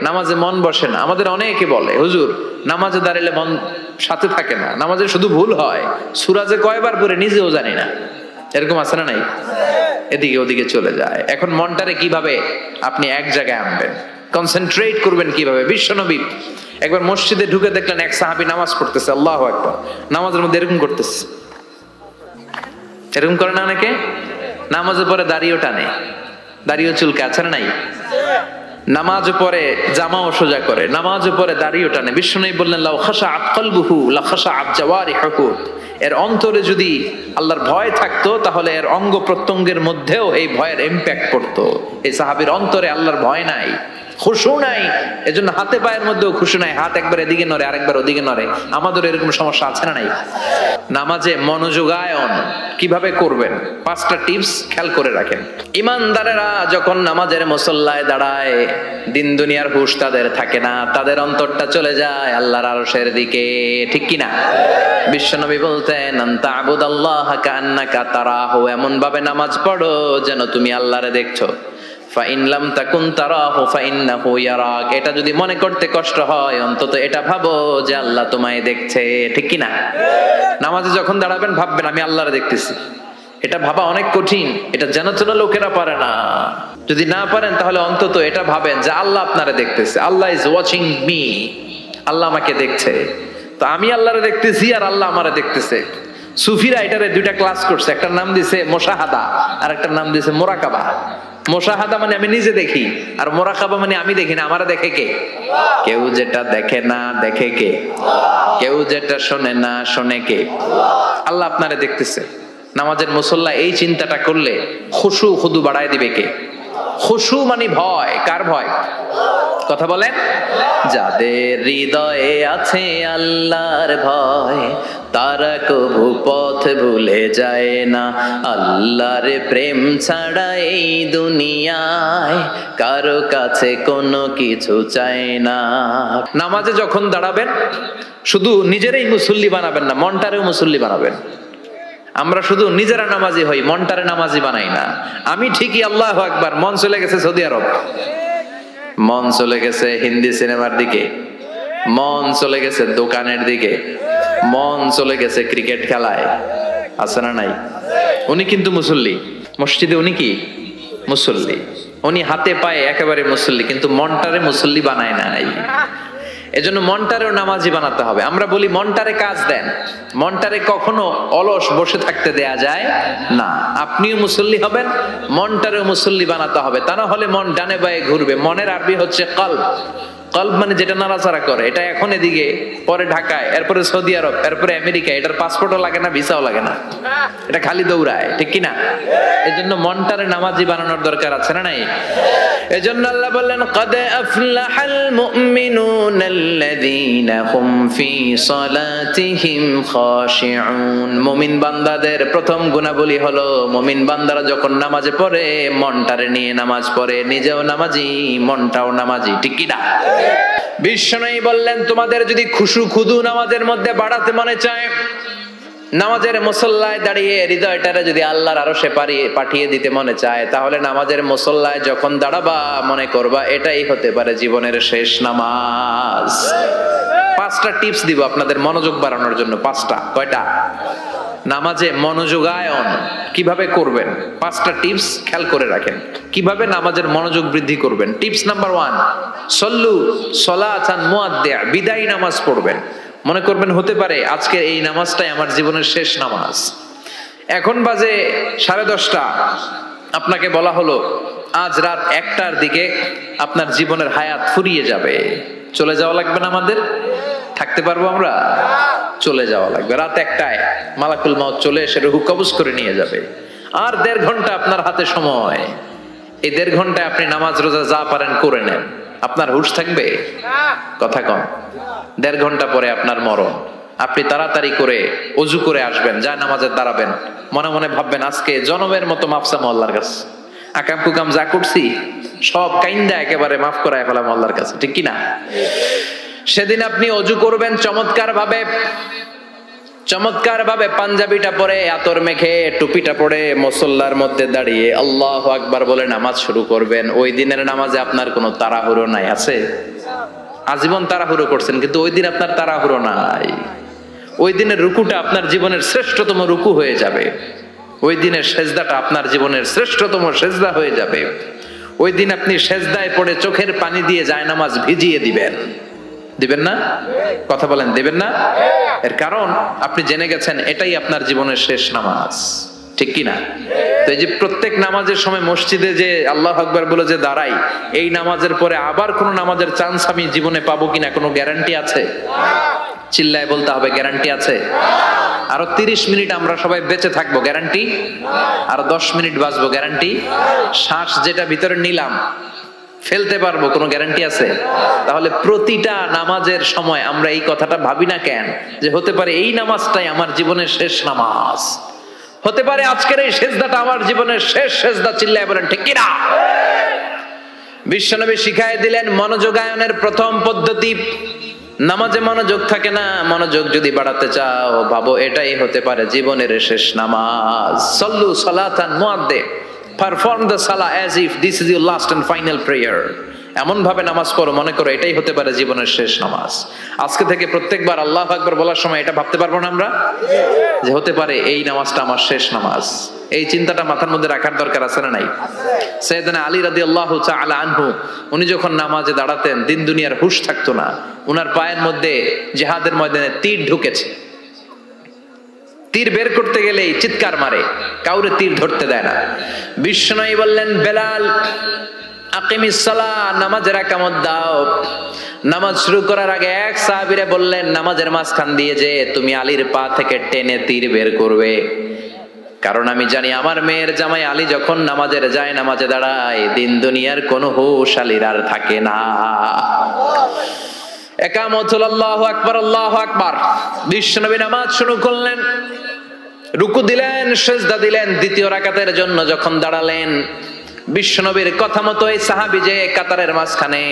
নামাজে মন বসে না। আমাদের অনেকে বলে হুজুর নামাজে দাঁড়ালে মন সাথে থাকে না, নামাজে শুধু ভুল হয়, সূরা যে কয়বার পড়ে নিজেও জানি না। এরকম আছে না নাই? এদিকে ওদিকে চলে যায়। এখন মনটারে কিভাবে আপনি এক জায়গায় আনবেন, কনসেন্ট্রেট করবেন কিভাবে? বিশ্বনবী একবার মসজিদে ঢুকে দেখলেন এক সাহাবী নামাজ পড়তেছে, আল্লাহু আকবার, নামাজের মধ্যে এরকম করতেছে। এরকম করে না অনেকে? নামাজের পরে দাড়িও টানে, দাড়িও চুলকে, আছে না নাই? নামাজ পরে জামাও সোজা করে, নামাজ পরে দাড়িও টানে। বিশ্বনবী বললেন লাউ খাশাআত কলবুহু লা খাশাআত জাওয়ারিহুহু, এর অন্তরে যদি আল্লাহর ভয় থাকতো তাহলে এর অঙ্গ প্রত্যঙ্গের মধ্যেও এই ভয়ের ইম্প্যাক্ট পড়তো। এই সাহাবীর অন্তরে আল্লাহর ভয় নাই, খুশু নাই, এজন্য হাতে পায়ের মধ্যেও খুশু নাই, হাত একবার এদিকে নড়ে আরেকবার ওদিকে নড়ে। আমাদের এরকম সমস্যা আছে না নাই? নামাজে মনোযোগায়ন কিভাবে করবেন, 5টা টিপস খেয়াল করে রাখেন। ইমানদারেরা যখন নামাজের মুসল্লায় দাঁড়ায়, দিন দুনিয়ার হুঁশ তাদের থাকে না, তাদের অন্তরটা চলে যায় আল্লাহর আরশের দিকে, ঠিক কিনা? বিশ্বনবী বলতেন আনতা আবুদাল্লাহা কান্নাকা তারাহু, এমন ভাবে নামাজ পড়ো যেন তুমি আল্লাহরে দেখছো। ফাইন লাম তাকুন তারাহু ফাইন্নাহু ইয়ারাক, এটা যদি মনে করতে কষ্ট হয় অন্তত এটা ভাবো যে আল্লাহ তোমায় দেখছে, ঠিক কিনা? নামাজে যখন দাঁড়াবেন ভাববেন আমি আল্লাহরে দেখতেছি। এটা ভাবা অনেক কঠিন, এটা জানা চেনা লোকেরা পারে না। যদি না পারেন তাহলে অন্তত এটা ভাবেন যে আল্লাহ আপনারে দেখতেছে, আল্লাহ ইজ ওয়াচিং মি, আল্লাহ আমাকে দেখছে। তো আমি আল্লাহরে দেখতেছি আর আল্লাহ আমারে দেখতেছে। সুফিরা এটারে 2টা ক্লাস করছে, একটার নাম দিছে মুশাহাদা আর একটার নাম দিছে মুরাকাবা। মুশাহাদা মানে আমি নিজে দেখি, আর মুরাকাবা মানে আমি দেখি না, আমারে দেখে কে? কেউ যেটা দেখে না দেখে কে? কেউ যেটা শোনে না শোনে কে? আল্লাহ আপনারে দেখতেছে। নামাজের মুসল্লা এই চিন্তাটা করলে খুশু খুদু বাড়ায় দিবে কে? খুশু মানে ভয়। কার ভয়? কথা বলেন। যাদের হৃদয়ে আছে আল্লাহর ভয় তারা কবু পথ ভুলে যায় না। আল্লাহর প্রেম ছাড়া এই দুনিয়ায় কারো কাছে কোনো কিছু চায় না। নামাজে যখন দাঁড়াবেন শুধু নিজেরাই মুসল্লি বানাবেন না, মনটারেও মুসল্লি বানাবেন। আমরা শুধু নিজেরা নামাজি হই, মনটারে নামাজি বানাই না। আমি ঠিকই আল্লাহু আকবার, মন চলে গেছে সৌদি আরব, মন চলে গেছে হিন্দি সিনেমার দিকে, মন চলে গেছে দোকানের দিকে, মন চলে গেছে ক্রিকেট খেলায়, আছে না নাই? উনি কিন্তু মুসল্লি, মসজিদে উনি কি মুসল্লি, উনি হাতে পায়ে একেবারে মুসল্লি, কিন্তু মনটারে মুসল্লি বানায় নাই। এজন্য মনটারেও নামাজি বানাতে হবে। আমরা বলি মনটারে কাজ দেন, মনটারে কখনো অলস বসে থাকতে দেয়া যায় না। আপনিও মুসল্লি হবেন, মনটারেও মুসল্লি বানাতে হবে, তা না হলে মন ডানে বায়ে ঘুরবে। মনের আরবি হচ্ছে কলব। কলব মানে যেটা নাড়াচাড়া করে। এটা এখন এদিকে, পরে ঢাকায়, এরপরে সৌদি আরব, এরপরে আমেরিকা। এটার পাসপোর্টও লাগে না, ভিসাও লাগে না, এটা খালি দৌড়ায়, ঠিক কিনা? এজন্য মনটারে নামাজি বানানোর দরকার আছে না নাই? এজন্য আল্লাহ বললেন ক্বাদ আফলাহাল মুমিনুনাল্লাযীনা হুম ফি সালাতিহিম খাশিউন। মুমিন বান্দাদের প্রথম গুণাবলী হলো মুমিন বান্দারা যখন নামাজে পড়ে মনটারে নিয়ে নামাজ পড়ে, নিজেও নামাজি মনটাও নামাজি, ঠিক কি না? বিশ্বনবী বললেন তোমাদের যদি খুশু খুদু নামাজের মধ্যে বাড়াতে মনে চায়, নামাজের মুসল্লায় দাঁড়িয়ে হৃদয়টারে যদি আল্লাহর আরশে পাঠিয়ে দিতে মনে চায়, তাহলে নামাজের মুসল্লায় যখন দাঁড়াবা মনে করবা এটাই হতে পারে জীবনের শেষ নামাজ। 5টা টিপস দিব আপনাদের মনোযোগ বাড়ানোর জন্য। 5টা। কয়টা? নামাজে মনোযোগায়ন কিভাবে করবেন 5টা টিপস খেয়াল করে রাখেন। কিভাবে নামাজের মনোযোগ বৃদ্ধি করবেন। টিপস নাম্বার 1, সল্লু সলাতান মুআদ্দিয়া, বিদায়ী নামাজ পড়বেন। মনে করবেন হতে পারে আজকে এই নামাজটাই আমার জীবনের শেষ নামাজ। এখন বাজে 10:30, আপনাকে বলা হলো আজ রাত 1টার দিকে আপনার জীবনের হায়াত ফুরিয়ে যাবে। চলে যাওয়া লাগবে না আমাদের? থাকতে পারবো আমরা? চলে যাওয়া লাগবে। রাত 1টায় মালাকুল মউত চলে এসে রূহ কবজ করে নিয়ে যাবে। আর 1.5 ঘন্টা আপনার হাতে সময়। এই 1.5 ঘন্টায় আপনি নামাজ রোজা যা পারেন করে নেন। আপনার হুঁশ থাকবে? কথা কম। 1.5 ঘন্টা পরে আপনার মরণ। আপনি তাড়াতাড়ি করে ওযু করে আসবেন, যায় নামাজে দাঁড়াবেন, মনে মনে ভাববেন আজকে জনমের মতো মাফ চামো আল্লাহর কাছে। আকাম কুকাম যা করছি সব কাইন্দা একেবারে মাফ করায় ফেলাম আল্লাহর কাছে, ঠিক কিনা? সেদিন আপনি ওযু করবেন চমৎকার ভাবে পাঞ্জাবিটা পরে, আতর মেখে, টুপিটা পরে মুসল্লার মধ্যে দাঁড়িয়ে আল্লাহু আকবার বলে নামাজ শুরু করবেন। ওই দিনের নামাজে আপনার কোনো তাড়াহুড়ো নাই, আছে? আজীবন তাড়াহুড়ো করছেন, কিন্তু ওই দিন আপনার তাড়াহুড়ো নাই। ওই দিনের রুকুটা আপনার জীবনের শ্রেষ্ঠতম রুকু হয়ে যাবে। ওই দিনের সেজদাটা আপনার জীবনের শ্রেষ্ঠতম সেজদা হয়ে যাবে। ওই দিন আপনি সেজদায় পড়ে চোখের পানি দিয়ে জায়নামাজ ভিজিয়ে দিবেন। দিবেন না? কথা বলেন, দিবেন না? এর কারণ আপনি জেনে গেছেন এটাই আপনার জীবনের শেষ নামাজ, ঠিক কি না? তো এই যে প্রত্যেক নামাজের সময় মসজিদে যে আল্লাহু আকবার বলে যে দাঁড়াই, এই নামাজের পরে আবার কোন নামাজের চান্স আমি জীবনে পাবো কিনা কোনো গ্যারান্টি আছে? চিল্লায় বলতে হবে, গ্যারান্টি আছে? আরো 30 মিনিট আমরা সবাই বেঁচে থাকবো, গ্যারান্টি? আরো 10 মিনিট বাঁচবো, গ্যারান্টি? শ্বাস যেটা ভিতরে নিলাম ফেলতে পারবো, কোনো গ্যারান্টি আছে? তাহলে প্রতিটা নামাজের সময় আমরা এই কথাটা ভাবি না কেন যে হতে পারে এই নামাজটাই আমার জীবনের শেষ নামাজ, হতে পারে আজকের এই সেজদাটা আমার জীবনের শেষ সেজদা। চিল্লায় বলেন ঠিক কিনা? বিশ্বনবী শিখায় দিলেন মনোযোগায়নের প্রথম পদ্ধতি। নামাজে মনোযোগ থাকে না, মনোযোগ যদি বাড়াতে চাও ভাবো এটাই হতে পারে জীবনের শেষ নামাজ। সল্লু সালাতান মুআদ্দে, perform the salah as if this is your last and final prayer. এমন ভাবে নামাজ পড়ো মনে করো এটাই হতে পারে জীবনের শেষ নামাজ। আজকে থেকে প্রত্যেকবার আল্লাহু আকবার বলার সময় এটা ভাবতে পারবো না আমরা যে হতে পারে এই নামাজটা আমার শেষ নামাজ? এই চিন্তাটা মাথার মধ্যে রাখার দরকার আছে না নাই? সাইয়েদনা আলী রাদিয়াল্লাহু তাআলা আনহু উনি যখন নামাজে দাঁড়াতেন দিন দুনিয়ার হুঁশ থাকতো না। উনার পায়ের মধ্যে জিহাদের ময়দানে তীর ঢুকেছে, তীর বের করতে গেলেই চিৎকার মারে, কাউরে তীর ধরতে দেয় না। বিশ্বনবী বললেন বেলাল আকিমিস সালাহ, নামাজের একামত দাও। নামাজ শুরু করার আগে এক সাহাবীরে বললেন নামাজের মাঝখান দিয়ে যে তুমি আলীর পা থেকে টেনে তীর বের করবে, কারণ আমি জানি আমার মেয়ের জামাই আলী যখন নামাজের যায় নামাজে দাঁড়ায় দিন দুনিয়ার কোনো হুঁশ আলীর আর থাকে না। একামত হলো আল্লাহু আকবার, আল্লাহু আকবার। বিশ্বনবী নামাজ শুরু করলেন, রুকু দিলেন, সিজদা দিলেন। দ্বিতীয় রাকাতের জন্য যখন দাঁড়ালেন বিশ্বনবীর কথা মতো এই সাহাবী যে কাতারের মাঝখানে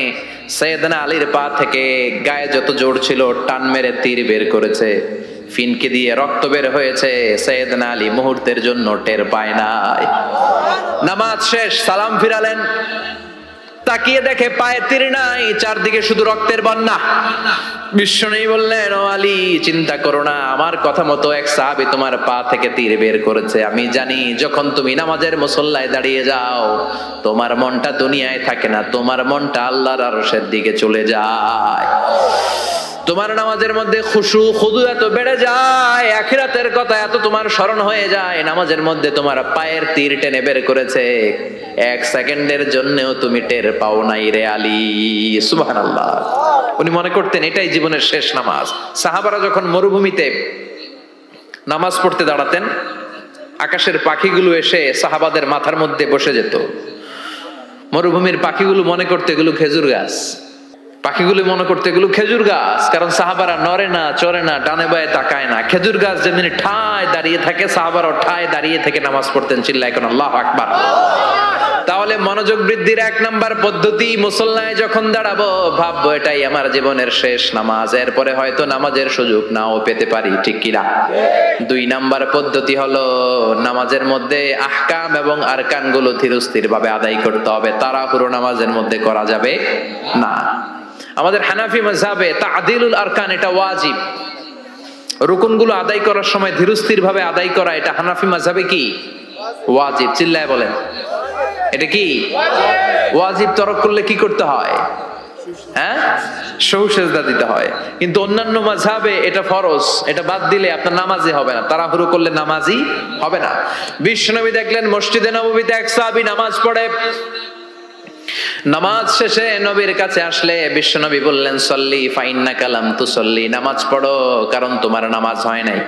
সাইয়েদনা আলীর পা থেকে গায়ে যত জোর ছিল টান মেরে তীর বের করেছে, ফিনকে দিয়ে রক্ত বের হয়েছে। সাইয়েদনা আলী মুহূর্তের জন্য টের পায় নাই। নামাজ শেষ, সালাম ফিরালেন, তাকিয়ে দেখে পায়ে তীর নাই, চারদিকে শুধু রক্তের বন্যা। বিশ্বনবী বললেন ও আলী চিন্তা করো না, আমার কথা মতো এক সাহাবী তোমার পা থেকে তীর বের করেছে। আমি জানি যখন তুমি নামাজের মুসল্লায় দাঁড়িয়ে যাও তোমার মনটা দুনিয়ায় থাকে না, তোমার মনটা আল্লাহর আরশের দিকে চলে যায়। তোমার নামাজের মধ্যে খুশু খুদু এত বেড়ে যায়, আখিরাতের কথা এত তোমার স্মরণ হয়ে যায়, নামাজের মধ্যে তোমার পায়ের তীর টেনে বের করেছে, এক সেকেন্ডের জন্যও তুমি টের পাও নাই রে আলী। সুবহানাল্লাহ। উনি মনে করতেন এটাই জীবনের শেষ নামাজ। সাহাবারা যখন মরুভূমিতে নামাজ পড়তে দাঁড়াতেন আকাশের পাখিগুলো এসে সাহাবাদের মাথার মধ্যে বসে যেত। মরুভূমির পাখিগুলো মনে করতে এগুলো খেজুর গাছ, পাখিগুলো মনে করতে এগুলো খেজুর গাছ, কারণ সাহাবারা নড়ে না, চড়ে না, ডানে বায়ে তাকায় না। খেজুর গাছ যেমনি ঠায় দাঁড়িয়ে থাকে সাহাবারাও ঠায় দাঁড়িয়ে থেকে নামাজ পড়তেন। চিল্লায় এখন আল্লাহু আকবার। তাহলে মনোযোগ বৃদ্ধির এক নাম্বার পদ্ধতি, মুসল্লায় যখন দাঁড়াবো ভাববো এটাই আমার জীবনের শেষ নামাজ, এরপরে হয়তো নামাজের সুযোগ নাও পেতে পারি, ঠিক কিনা? দুই নাম্বার পদ্ধতি হলো নামাজের মধ্যে আহকাম এবং আরকান গুলো ধীরস্থির ভাবে আদায় করতে হবে, তাড়াহুড়ো নামাজের মধ্যে করা যাবে না। আমাদের হানাফি মাযহাবে তা'দিলুল আরকান এটা ওয়াজিব। রুকুনগুলো আদায় করার সময় ধীরস্থির ভাবে আদায় করা এটা হানাফি মাযহাবে কি ওয়াজিব। চিল্লায় বলেন এটা কি ওয়াজিব। তরক করলে কি করতে হয়? হ্যাঁ, সহু সেজদা দিতে হয়। কিন্তু অন্যান্য মাযহাবে এটা ফরজ, এটা বাদ দিলে আপনার নামাজই হবে না, তাড়াহুড়ো করলে নামাজই হবে না। বিশ্বনবী দেখলেন মসজিদে নববীতে এক সাহাবী নামাজ পড়ে, নামাজ শেষে নবীর কাছে আসলে বিশ্বনবী বললেন সল্লি ফাইন্নাকা লাম তুসল্লি, নামাজ পড়ো কারণ তোমার নামাজ হয় নাই।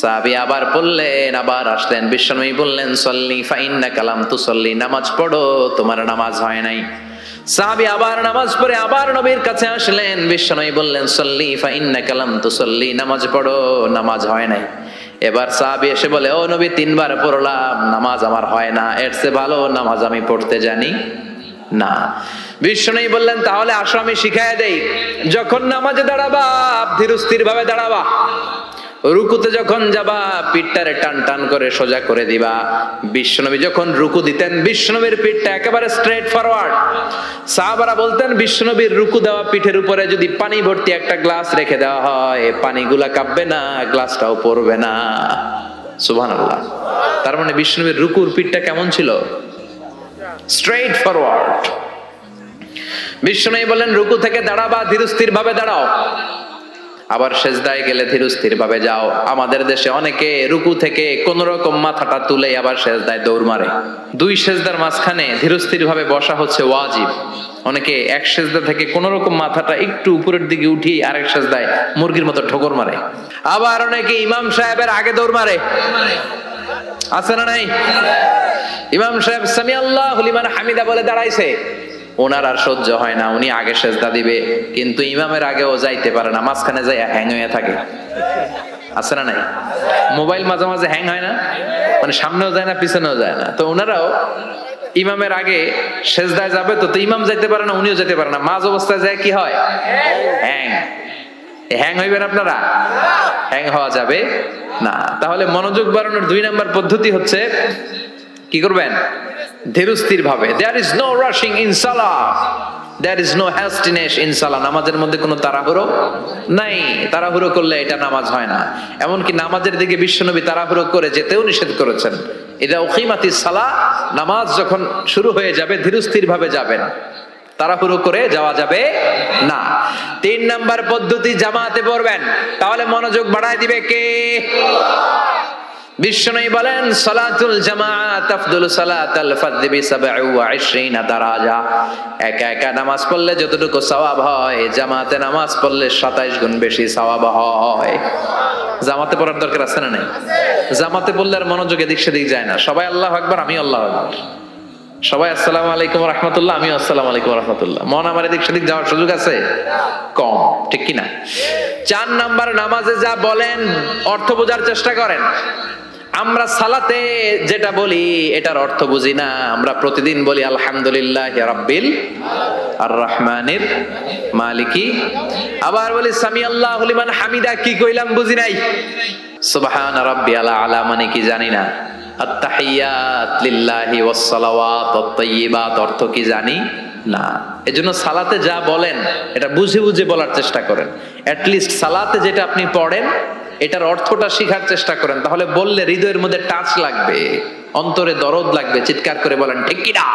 সাহাবী আবার পড়লেন, আবার আসলেন, বিশ্বনবী বললেন সল্লি ফাইন্নাকা লাম তুসল্লি, নামাজ পড়ো তোমার নামাজ হয় নাই। সাহাবী আবার নামাজ পড়ে আবার নবীর কাছে আসলেন, বিশ্বনবী বললেন সল্লি ফাইন্নাকা লাম তুসল্লি, নামাজ পড়ো নামাজ হয় নাই। এবার সাহাবী এসে বলে ও নবী 3 বার পড়লাম নামাজ আমার হয় না, এর চেয়ে ভালো নামাজ আমি পড়তে জানি না। বিশ্বনবী বললেন তাহলে আসো আমি শিখাইয়া দেই, যখন নামাজে দাঁড়াবা ধীরস্থির ভাবে দাঁড়াবা, রুকুতে যখন যাবা পিঠটারে টান টান করে সোজা করে দিবা। বিশ্বনবী যখন রুকু দিতেন বিশ্বনবীর পিঠটা একেবারে স্ট্রেট ফরওয়ার্ড। সাহাবারা বলতেন বিশ্বনবীর রুকু দেওয়া পিঠের উপরে যদি পানি ভর্তি একটা গ্লাস রেখে দেওয়া হয় পানিগুলা কাঁপবে না, গ্লাসটাও পড়বে না। সুবহানাল্লাহ। তার মানে বিশ্বনবীর রুকুর পিঠটা কেমন ছিল? Straight forward. বিশ্বনবী বলেন রুকু থেকে দাঁড়াবা ধীরস্থির ভাবে দাঁড়াও, আবার সেজদায় গেলে ধীরস্থির ভাবে যাও। আমাদের দেশে অনেকে রুকু থেকে কোন রকম মাথাটা তুলে আবার সেজদায় দৌড় মারে। দুই সেজদার মাঝখানে ধীরস্থির ভাবে বসা হচ্ছে ওয়াজিব। অনেকে এক সেজদা থেকে কোন রকম মাথাটা একটু উপরের দিকে উঠিয়ে আরেক সেজদায় মুরগির মতো ঠোকর মারে। আবার অনেকে ইমাম সাহেবের আগে দৌড় মারে, আছে না নাই? ইমাম সাহেব সামি আল্লাহু লিমান হামিদা বলে দাঁড়াইছে, ওনার আর সহ্য হয় না, উনি আগে সেজদা দিবে কিন্তু ইমামের আগেও যাইতে পারে না, মাঝখানে যাই হ্যাং হয়ে থাকে, আছে না নাই? মোবাইল মাঝে মাঝে হ্যাং হয় না, মানে সামনেও যায় না পিছনেও যায় না। তো ওনারাও ইমামের আগে সেজদায় যাবে, তো ইমাম যাইতে পারে না উনিও যেতে পারে না, মাঝ অবস্থায় যায় কি হয়? হ্যাং। হ্যাং হইবেন আপনারা? হ্যাং হওয়া যাবে না। তাহলে মনোযোগ বাড়ানোর 2 নাম্বার পদ্ধতি হচ্ছে কি করবেন? ধীরস্থির ভাবে। There is no rushing in salah, there is no hastiness in salah। নামাজের মধ্যে কোনো তাড়াহুড়ো নাই। তাড়াহুড়ো করলে এটা নামাজ হয় না। এমনকি নামাজের দিকে বিশ্বনবী তাড়াহুড়ো করে যেতেও নিষেধ করেছেন। ইদা উকিমাতিস সালাহ, নামাজ যখন শুরু হয়ে যাবে ধীরস্থির ভাবে যাবেন, তাড়াহুড়ো করে যাওয়া যাবে না। 3 নাম্বার পদ্ধতি জামাতে পড়বেন, তাহলে মনোযোগ বাড়ায় দিবে কে? বিশ্বনবী বলেন সালাতুল জামাআত আফদলু সালাতাল ফারদি বি 27 দারাজা। একা একা নামাজ পড়লে যতটুকু সওয়াব হয় জামাতে নামাজ পড়লে 27 গুণ বেশি সওয়াব হয়। জামাতে পড়ার দরকার আছে না নাই? জামাতে পড়লে আর মনোযোগ এদিক সেদিক যায় না। সবাই আল্লাহু আকবার, আমি আল্লাহু আকবার, সবাই আসসালামু আলাইকুম ওয়া রাহমাতুল্লাহ, আমি আসসালামু আলাইকুম ওয়া রাহমাতুল্লাহ। মন আমার এদিক সেদিক যাওয়ার সুযোগ আছে? কম, ঠিক কি না? 4 নাম্বার, নামাজে যা বলেন অর্থ বোঝার চেষ্টা করেন। আমরা সালাতে যেটা বলি এটার অর্থ বুঝি না। আমরা প্রতিদিন বলি আলহামদুলিল্লাহি রাব্বিল আর রহমানির মালিকি, আবার বলি সামি আল্লাহু লিমান হামিদা, কি কইলাম বুঝি নাই। সুবহান রাব্বিয়াল আলা মানে কি জানি না। আত-তাহিয়াত লিল্লাহি ওয়াস সালাওয়াত আত-তাইয়্যিবাত অর্থ কি জানি না। এজন্য সালাতে যা বলেন এটা বুঝে বুঝে বলার চেষ্টা করেন। অ্যাট লিস্ট সালাতে যেটা আপনি পড়েন এটার অর্থটা শিখার চেষ্টা করেন, তাহলে বললে হৃদয়ের মধ্যে টাচ লাগবে, অন্তরে দরদ লাগবে, চিৎকার করে বলেন ঠিক কি না।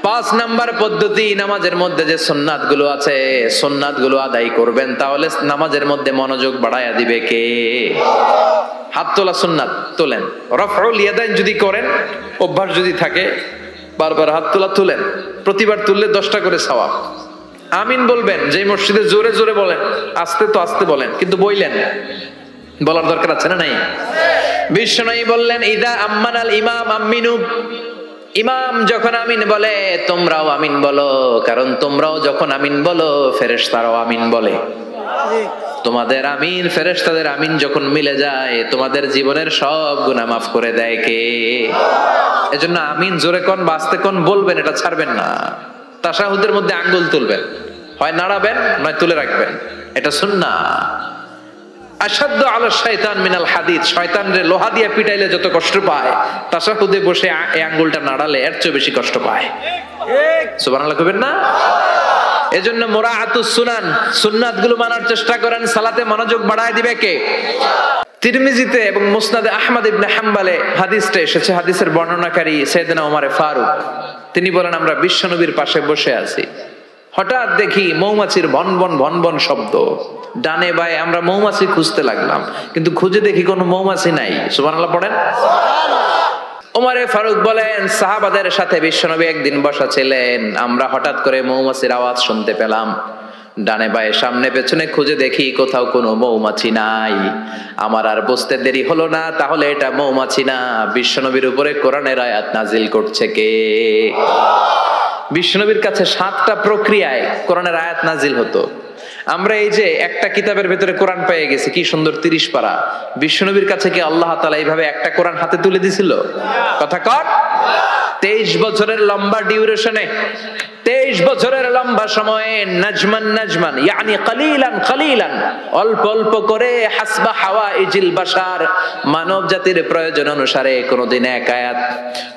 5 নাম্বার পদ্ধতি, নামাজের মধ্যে যে সুন্নাত গুলো আছে সুন্নাত গুলো আদায় করবেন, তাহলে নামাজের মধ্যে মনোযোগ বাড়ায়া দিবে কে? হাত তোলা সুন্নাত তোলেন। রাফউল ইয়াদাইন যদি করেন, অভ্যাস যদি থাকে, বারবার হাত তোলা তুলেন, প্রতিবার তুললে 10টা করে সওয়াব। আমিন বলবেন, যে মসজিদে জোরে জোরে বলেন, আস্তে তো আস্তে বলেন, কিন্তু বইলেন, বলার দরকার আছে না নাই? বিশ্বনবী বললেন ইদা আম্মানাল ইমাম আমিনু, ইমাম যখন আমিন বলে তোমরাও আমিন বলো, কারণ তোমরাও যখন আমিন বলো ফেরেশতারাও আমিন বলে। তোমাদের আমিন ফেরেশতাদের আমিন যখন মিলে যায় তোমাদের জীবনের সব গুনাহ মাফ করে দেয় কে? এজন্য আমিন জোরে কোন বাস্তে কোন বলবেন, এটা ছাড়বেন না। তাশাহুদের মধ্যে আঙ্গুল তুলবেন, হয় নাড়াবেন নয় তুলে রাখবেন, এটা সুন্নাহ। আশাদ্দু আলা শাইতান মিনাল হাদিদ, শয়তানরে লোহা দিয়ে পিটাইলে যত কষ্ট পায় তাশাহুদে বসে এই আঙ্গুলটা নাড়ালে এর চেয়ে বেশি কষ্ট পায়। ঠিক সুবহানাল্লাহ কইবেন না? এজন্য মুরাআতুস সুনান, সুন্নাতগুলো মানার চেষ্টা করেন। সালাতে মনোযোগ বাড়ায় দিবে কে? তিরমিজিতে এবং মুসনাদে আহমদ ইবনে হাম্বলে হাদিসটা এসেছে, হাদিসের বর্ণনাকারী সাইয়েদনা ওমর ফারুক, তিনি বলেন আমরা বিশ্বনবীর পাশে বসে আছি, হঠাৎ দেখি মৌমাছির ভনভন ভনভন শব্দ, ডানে বায়ে আমরা মৌমাছি খুঁজতে লাগলাম, কিন্তু খুঁজে দেখি কোনো মৌমাছি নাই। সুবহানাল্লাহ পড়েন। ওমর ফারুক বলেন সাহাবাদের সাথে বিশ্বনবী একদিন বসা ছিলেন, আমরা হঠাৎ করে মৌমাছির আওয়াজ শুনতে পেলাম, ডানে বায়ে সামনে পেছনে খুঁজে দেখি কোথাও কোনো মৌমাছি নাই। আমার আর বুঝতে দেরি হলো না, তাহলে এটা মৌমাছি না, বিশ্বনবীর উপরে কোরআনের আয়াত নাজিল করছে কে? বিশ্বনবীর কাছে 7টা প্রক্রিয়ায় কোরআনের আয়াত নাজিল হতো। আমরা এই যে একটা কিতাবের ভেতরে কোরআন পেয়ে গেছি, কি সুন্দর 30 পারা। বিশ্বনবীর কাছে কি আল্লাহ তাআলা এইভাবে একটা কোরআন হাতে তুলে দিছিল? কথা কর। 23 বছরের লম্বা ডিউরেশনে 23 বছরের লম্বা সময়ে নাজমান নাজমান ইয়ানি কালিলান কালিলান, অল্প অল্প করে হাসবা হাওয়াইজিল বাশার, মানব জাতির প্রয়োজন অনুসারে কোনদিন 1 আয়াত,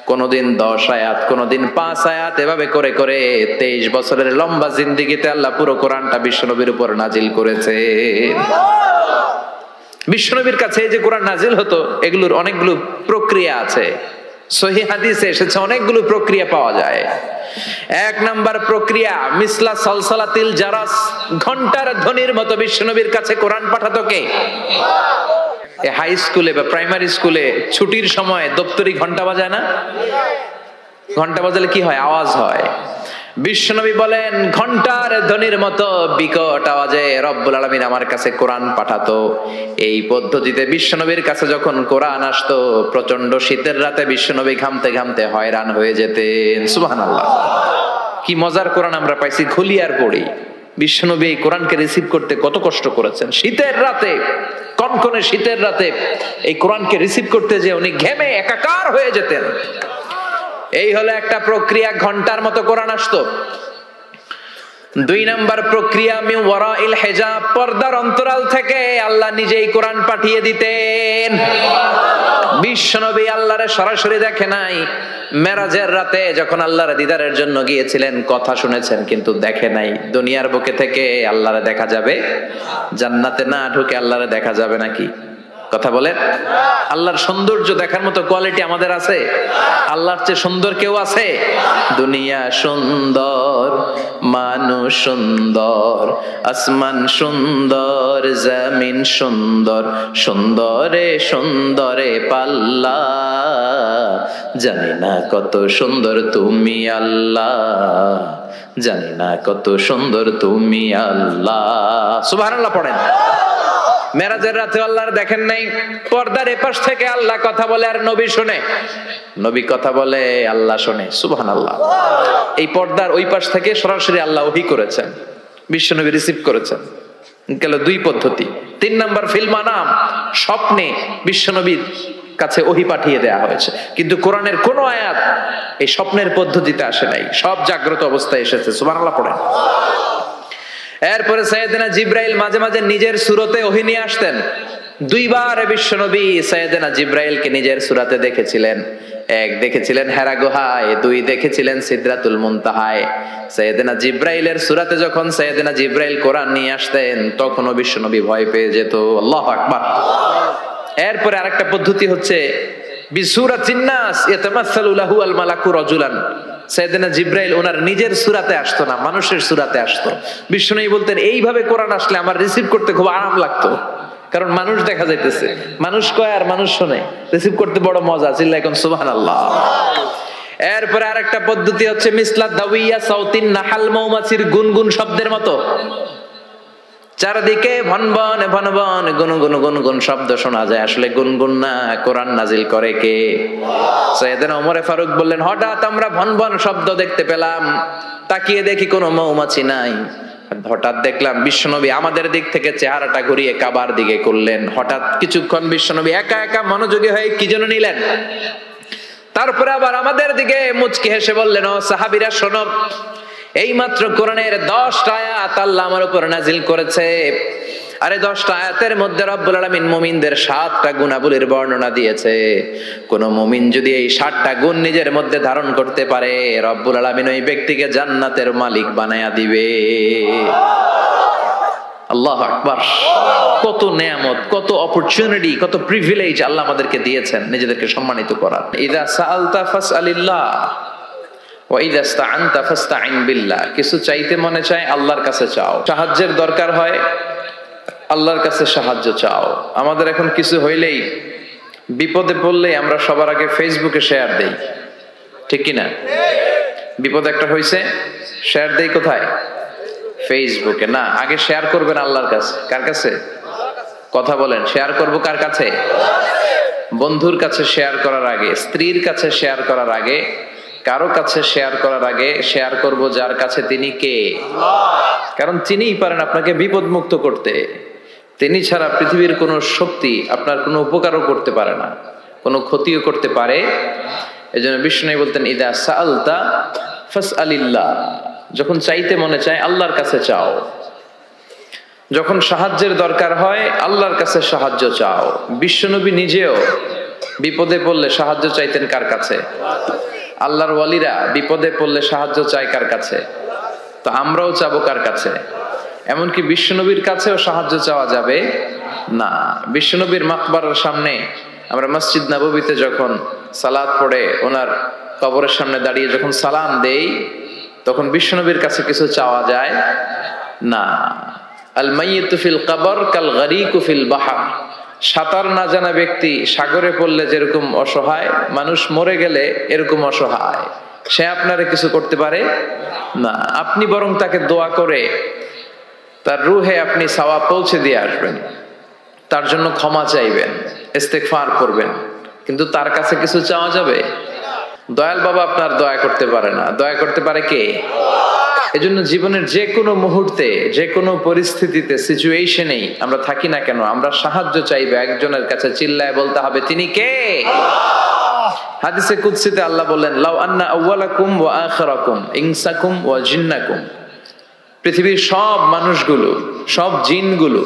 কোনদিন 10 আয়াত, কোনদিন 5 আয়াত, এভাবে করে করে 23 বছরের লম্বা জিন্দেগিতে আল্লাহ পুরো কোরআনটা বিশ্বনবীর উপর নাজিল করেছে। বিশ্বনবীর কাছে যে কোরআন নাজিল হতো এগুলোর অনেকগুলো প্রক্রিয়া আছে, সহিহ হাদিসে এসেছে অনেকগুলো প্রক্রিয়া পাওয়া যায়। 1 নাম্বার প্রক্রিয়া মিসলা সালসালাতিল জারাস, ঘন্টার ধ্বনির মতো বিশ্বনবীর কাছে কোরআন পাঠাতো কে? হাই স্কুলে বা প্রাইমারি স্কুলে ছুটির সময় দপ্তরি ঘন্টা বাজায় না? ঘন্টা বাজালে কি হয়? আওয়াজ হয়। বিশ্বনবী বলেন ঘন্টার ধ্বনির মতো বিকট আওয়াজে রব্বুল আলামিন আমার কাছে কোরআন পাঠাতো। এই পদ্ধতিতে বিশ্বনবীর কাছে যখন কোরআন আসতো, প্রচন্ড শীতের রাতে বিশ্বনবী ঘামতে ঘামতে হয়রান হয়ে যেতেন। সুবহানাল্লাহ, কি মজার কোরআন আমরা পাইছি, খুলি আর পড়ি। বিশ্বনবী এই কোরআনকে রিসিভ করতে কত কষ্ট করেছেন, শীতের রাতে, কনকনে শীতের রাতে এই কোরআনকে রিসিভ করতে যে উনি ঘেমে একাকার হয়ে যেতেন। এই হলো একটা প্রক্রিয়া, ঘন্টার মতো কোরআন আসতো। 2 নাম্বার প্রক্রিয়া মিন ওয়ারাইল হিজাব, পর্দার অন্তরাল থেকে আল্লাহ নিজেই কোরআন পাঠিয়ে দিতেন। বিশ্বনবী আল্লাহরে সরাসরি দেখে নাই, মেরাজের রাতে যখন আল্লাহর দিদারের জন্য গিয়েছিলেন কথা শুনেছেন কিন্তু দেখে নাই। দুনিয়ার বুকে থেকে আল্লাহরে দেখা যাবে? জান্নাতে না ঢুকে আল্লাহরে দেখা যাবে নাকি? কথা বলেন। আল্লাহর সৌন্দর্য দেখার মতো কোয়ালিটি আমাদের আছে? আল্লাহর চেয়ে সুন্দর কেউ আছে? দুনিয়া সুন্দর, মানুষ সুন্দর, আসমান সুন্দর, জমিন সুন্দর, সুন্দরে সুন্দরে পাল্লা, জানি না কত সুন্দর তুমি আল্লাহ, জানি না কত সুন্দর তুমি আল্লাহ। সুবহানাল্লাহ পড়েন। মেরাজের রাতে আল্লাহর দেখেন নাই, পর্দার এপাশ থেকে আল্লাহ কথা বলে আর নবী শুনে, নবী কথা বলে আল্লাহ শুনে। সুবহানাল্লাহ। এই পর্দার ওই পাশ থেকে সরাসরি আল্লাহ ওহী করেছেন, বিশ্বনবী রিসিভ করেছেন। গেল 2 পদ্ধতি। 3 নাম্বার ফিল মানাম, স্বপ্নে বিশ্বনবীর কাছে ওহী পাঠিয়ে দেয়া হয়েছে, কিন্তু কোরআনের কোন আয়াত এই স্বপ্নের পদ্ধতিতে আসে নাই, সব জাগ্রত অবস্থায় এসেছে। সুবহানাল্লাহ পড়েন। এরপরে সাইয়েদনা জিব্রাইল মাঝে মাঝে নিজের সূরতে ওহী নিয়ে আসতেন। 2 বার বিশ্বনবী সাইয়েদনা জিব্রাইলকে নিজের সূরতে দেখেছিলেন। 1 দেখেছিলেন হেরা গুহায়, 2 দেখেছিলেন সিদরাতুল মুনতাহায়। সাইয়েদনা জিব্রাইলের সূরতে যখন সাইয়েদনা জিব্রাইল কোরআন নিয়ে আসতেন তখনও বিশ্বনবী ভয় পেয়ে যেত। আল্লাহু আকবার। এরপরে আরেকটা পদ্ধতি হচ্ছে বিসূরাতিন নাস ইয়াতামাসসালু লাহু আল মালাকু রাজুলান। সাইয়েদনা জিব্রাইল ওনার নিজের সূরাতে আসতো না, মানুষের সূরাতে আসতো। বিশ্বনবী বলতেন এইভাবে কোরআন আসলে আমার রিসিভ করতে খুব আরাম লাগতো, কারণ মানুষ দেখা যাইতেছে, মানুষ কয় আর মানুষ শুনে, রিসিভ করতে বড় মজা। চিল্লায় কোন সুবহানাল্লাহ। এরপরে আরেকটা পদ্ধতি হচ্ছে মিসলা দাওয়িয়া সাউতিন নাহাল, মৌমাছির গুনগুন শব্দের মতো চারদিকে ভনভন ভনভন গুনগুন গুনগুন শব্দ শোনা যায়, আসলে গুনগুন না, কোরআন নাজিল করে কে? সাইয়েদনা ওমর ফারুক বললেন হঠাৎ আমরা ভনভন শব্দ দেখতে পেলাম, তাকিয়ে দেখি কোনো মৌমাছি নাই। হঠাৎ দেখলাম বিশ্বনবী আমাদের দিক থেকে চেহারাটা ঘুরিয়ে কাবার দিকে করলেন। হঠাৎ কিছুক্ষণ বিশ্বনবী একা একা মনোযোগী হয়ে কি যেন নিলেন, তারপরে আবার আমাদের দিকে মুচকি হেসে বললেন ও সাহাবীরা শোনো, এইমাত্র কোরআনের 10টা আয়াত আল্লাহ আমার উপর নাজিল করেছে। আরে 10টা আয়াতের মধ্যে রব্বুল আলামিন মুমিনদের 7টা গুণাবলীর বর্ণনা দিয়েছে। কোন মুমিন যদি এই 7টা গুণ নিজের মধ্যে ধারণ করতে পারে, রব্বুল আলামিন ওই ব্যক্তিকে জান্নাতের মালিক বানায়া দিবে। আল্লাহু আকবার। কত নেয়ামত, কত অপরচুনিটি, কত প্রিভিলেজ আল্লাহ আমাদেরকে দিয়েছেন নিজেদেরকে সম্মানিত করার। ইযা সাআলতা ফাসআলিল্লাহ ওয়া ইযা ইসতাআনতা ফাসতাইন বিল্লাহ। কিছু চাইতে মনে চায় আল্লাহর কাছে চাও, সাহায্যের দরকার হয় আল্লাহর কাছে সাহায্য চাও। আমাদের এখন কিছু হইলেই, বিপদে পড়লেই আমরা সবার আগে ফেসবুকে শেয়ার দেই, ঠিক কি না? বিপদ একটা হইছে, শেয়ার দেই কোথায়? ফেসবুকে না, আগে শেয়ার করবেন আল্লাহর কাছে। কার কাছে? কথা বলেন, শেয়ার করব কার কাছে? বন্ধুর কাছে শেয়ার করার আগে, স্ত্রীর কাছে শেয়ার করার আগে, কারো কাছে শেয়ার করার আগে শেয়ার করব যার কাছে তিনি কে? কারণ তিনিই পারেন আপনাকে বিপদ মুক্ত করতে। তিনি ছাড়া পৃথিবীর কোনো শক্তি আপনার কোনো উপকারও করতে পারে না, কোনো ক্ষতিও করতে পারে। এজন্য বিষ্ণু বলতেন ইদা সাআলতা ফাসআলিল্লাহ, যখন চাইতে মনে চায় আল্লাহর কাছে চাও, যখন সাহায্যের দরকার হয় আল্লাহর কাছে সাহায্য চাও। বিশ্বনবী নিজেও বিপদে পড়লে সাহায্য চাইতেন কার কাছে? আল্লাহর ওয়ালিরা বিপদে পড়লে সাহায্য চায় কার কাছে? তো আমরাও চাবো কার কাছে? এমনকি বিশ্বনবীর কাছেও সাহায্য চাওয়া যাবে না। বিশ্বনবীর মাকবারার সামনে আমরা মসজিদ নববীতে যখন সালাত পড়ে ওনার কবরের সামনে দাঁড়িয়ে যখন সালাম দেই, তখন বিশ্বনবীর কাছে কিছু চাওয়া যায় না। আল মাইয়িতু ফিল কবর কাল গরীকু ফিল বাহর। সাঁতার না জানা ব্যক্তি সাগরে পড়লে যেরকম অসহায়, মানুষ মরে গেলে এরকম অসহায়। সে আপনারে কিছু করতে পারে না। আপনি বরং তাকে দোয়া করে তার রুহে আপনি সওয়াব পৌঁছে দিয়ে আসবেন, তার জন্য ক্ষমা চাইবেন, ইস্তেগফার করবেন, কিন্তু তার কাছে কিছু চাওয়া যাবে? দয়াল বাবা আপনার দয়া করতে পারে না, দয়া করতে পারে কে? এজন্য জীবনের যে কোনো মুহূর্তে, যে কোনো পরিস্থিতিতে, সিচুয়েশনেই আমরা থাকি না কেন, আমরা সাহায্য চাইবে একজনের কাছে, চিল্লায় বলতে হবে তিনি কে? হাদিসে কুদসিতে আল্লাহ বলেন, লাউ আন্না আউওয়ালাকুম ওয়া আখিরাকুম ইনসাকুম ওয়া জিন্নাকুম, পৃথিবীর সব মানুষগুলো, সব জিনগুলো,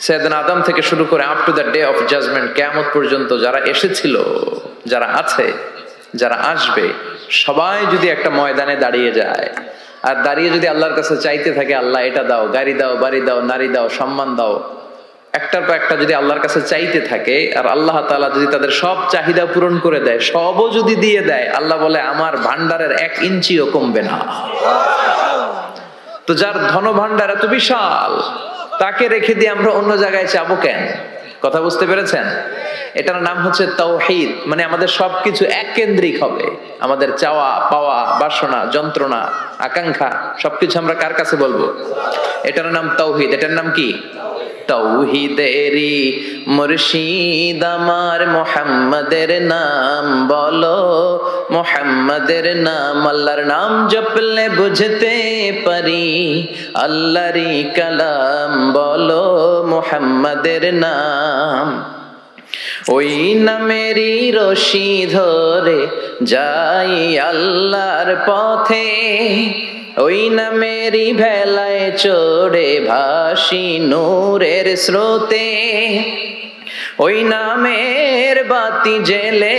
সাইয়েদনা আদম থেকে শুরু করে up to the day of judgement, কিয়ামত পর্যন্ত যারা এসেছিল, যারা আছে, যারা আসবে, সবাই যদি একটা ময়দানে দাঁড়িয়ে যায় আর দাঁড়িয়ে যদি আল্লাহর কাছে চাইতে থাকে, আল্লাহ এটা দাও, গাড়ি দাও, বাড়ি দাও, নারী দাও, সম্মান দাও, একটার পর একটা যদি আল্লাহর কাছে চাইতে থাকে, আর আল্লাহ তাআলা যদি তাদের সব চাহিদা পূরণ করে দেয়, সবও যদি দিয়ে দেয়, আল্লাহ বলে আমার ভান্ডারের 1 ইঞ্চিও কমবে না। তো যার ধন ভান্ডার এত বিশাল, তাকে রেখে দিয়ে আমরা অন্য জায়গায় চাবো কেন? কথা বুঝতে পেরেছেন? এটার নাম হচ্ছে তাওহীদ। মানে আমাদের সবকিছু এক কেন্দ্রিক হবে। আমাদের চাওয়া পাওয়া, বাসনা, যন্ত্রণা, আকাঙ্ক্ষা সবকিছু আমরা কার কাছে বলবো? এটার নাম তাওহীদ। এটার নাম কি? তাওহীদেরই মুর্শিদ আমার মুহাম্মাদের নাম বলো, মুহাম্মাদের নাম। আল্লাহর নাম জপলে বুঝতে পারি, আল্লাহরই কালাম বলো, মুহাম্মাদের নাম। ওই নামেরই রশি ধরে যাই আল্লাহর পথে, ওই নামেরই ভেলায় চড়ে ভাসি নূরের স্রোতে, ওই নামের বাতি জেলে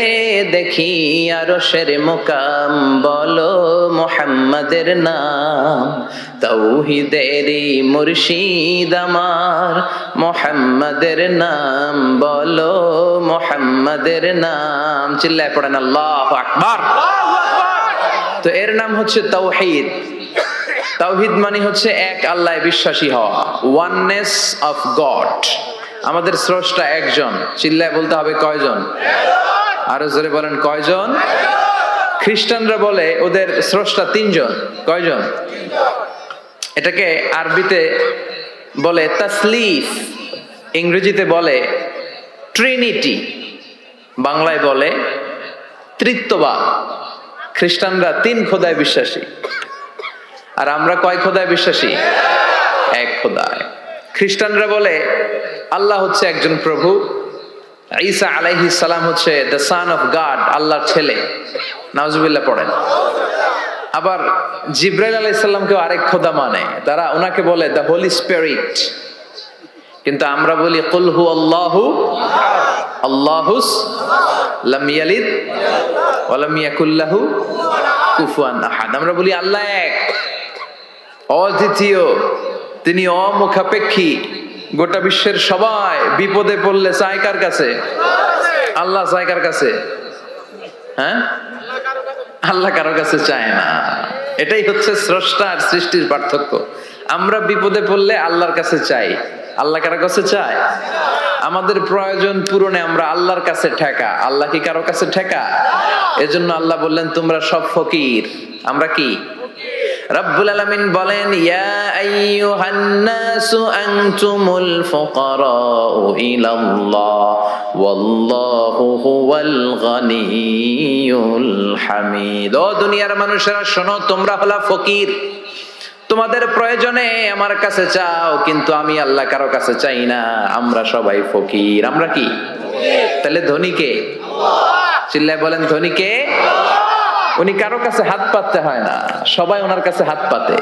দেখি আরশের মুকাম বলো, মুহাম্মাদের নাম। তাওহীদেরই মুর্শিদ আমার মুহাম্মাদের নাম বলো, মুহাম্মাদের নাম। চিল্লায় পড়েন আল্লাহু আকবার। তো এর নাম হচ্ছে তাওহীদ। তাওহীদ মানে হচ্ছে এক আল্লাহয় বিশ্বাসী হওয়া, ওয়াননেস অফ গড। আমাদের স্রষ্টা একজন। চিল্লায় বলতে হবে কয়জন? আরো জোরে বলেন কয়জন? খ্রিস্টানরা বলে ওদের স্রষ্টা 3 জন। কয়জন? এটাকে আরবিতে বলে তাসলিফ, ইংরেজিতে বলে ট্রিনিটি, বাংলায় বলে ত্রিত্ববাদ। খ্রিস্টানরা 3 খোদায় বিশ্বাসী, আর আমরা কয় খোদায় বিশ্বাসী? 1 খোদায়। খ্রিস্টানরা বলে আল্লাহ হচ্ছে একজন প্রভু, ঈসা আলাইহিস সালাম হচ্ছে দ্য সন অফ গড, আল্লাহর ছেলে। নাউজুবিল্লাহ পড়েন। আবার জিব্রাইল আলাইহিস সালামকেও আরেক খোদা মানে, তারা ওনাকে বলে দ্য হোলি স্পিরিট। কিন্তু আমরা বলি কুল হু আল্লাহু আল্লাহুস লাম ইয়ালিদ ওয়া লাম ইয়াকুল লাহু কুফুয়ান আহাদ। আমরা বলি আল্লাহ এক, অদ্বিতীয়, তিনি অমুখাপেক্ষী। গোটা বিশ্বের সবাই বিপদে পড়লে চায় কার কাছে? আল্লাহ চায় কার কাছে? হ্যাঁ, আল্লাহ কারো কাছে চায় না। এটাই হচ্ছে স্রষ্টা আর সৃষ্টির পার্থক্য। আমরা বিপদে পড়লে আল্লাহর কাছে চাই, আল্লাহ কারো কাছে চায়? আমাদের প্রয়োজন পূরণে আমরা আল্লাহর কাছে ঠেকা, আল্লাহ কি কারো কাছে ঠেকা? এজন্য আল্লাহ বললেন তোমরা সব ফকির। আমরা কি? রব্বুল আলামিন বলেন ইয়া আইয়ুহান নাসু আনতুমুল ফুকারাউ ইলাল্লাহ ওয়াল্লাহু হুয়াল গনিয়ুল হামিদ। ও দুনিয়ার মানুষেরা শোনো, তোমরা হলা ফকির, তোমাদের প্রয়োজনে আমার কাছে চাও, কিন্তু আমি আল্লাহ কারো কাছে চাই না। আমরা সবাই ফকির। আমরা কি? তাহলে ধনী কে? চিল্লায় বলেন ধনী কে? উনি কারো কাছে হাত পাততে হয় না, সবাই ওনার কাছে হাত পাতে।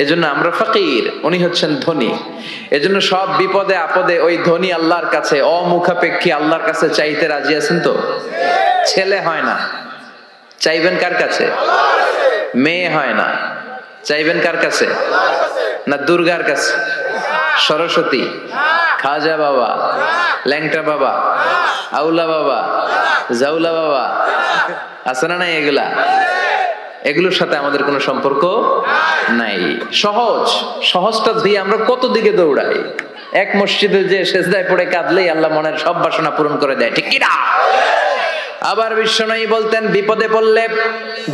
এজন্য আমরা ফকির, উনি হচ্ছেন ধনী। এজন্য সব বিপদে আপদে ওই ধনী আল্লাহর কাছে, অমুখাপেক্ষী আল্লাহর কাছে চাইতে রাজি আছেন তো? ছেলে হয় না, চাইবেন কার কাছে? মেয়ে হয় না, চাইবেন কার কাছে? না দুর্গার কাছে, সরস্বতী, খাজা বাবা, ল্যাংটা বাবা, আউলা বাবা, জাউলা বাবা, আছে না নাই? এগুলোর সাথে আমাদের কোনো সম্পর্ক নাই। সহজটা দিয়ে আমরা কত দিকে দৌড়াই। এক মসজিদে যে সেজদায় পড়ে কাঁদলেই আল্লাহ মনের সব বাসনা পূরণ করে দেয়, ঠিক কি না? আবার বিশ্বনবী বলতেন, বিপদে পড়লে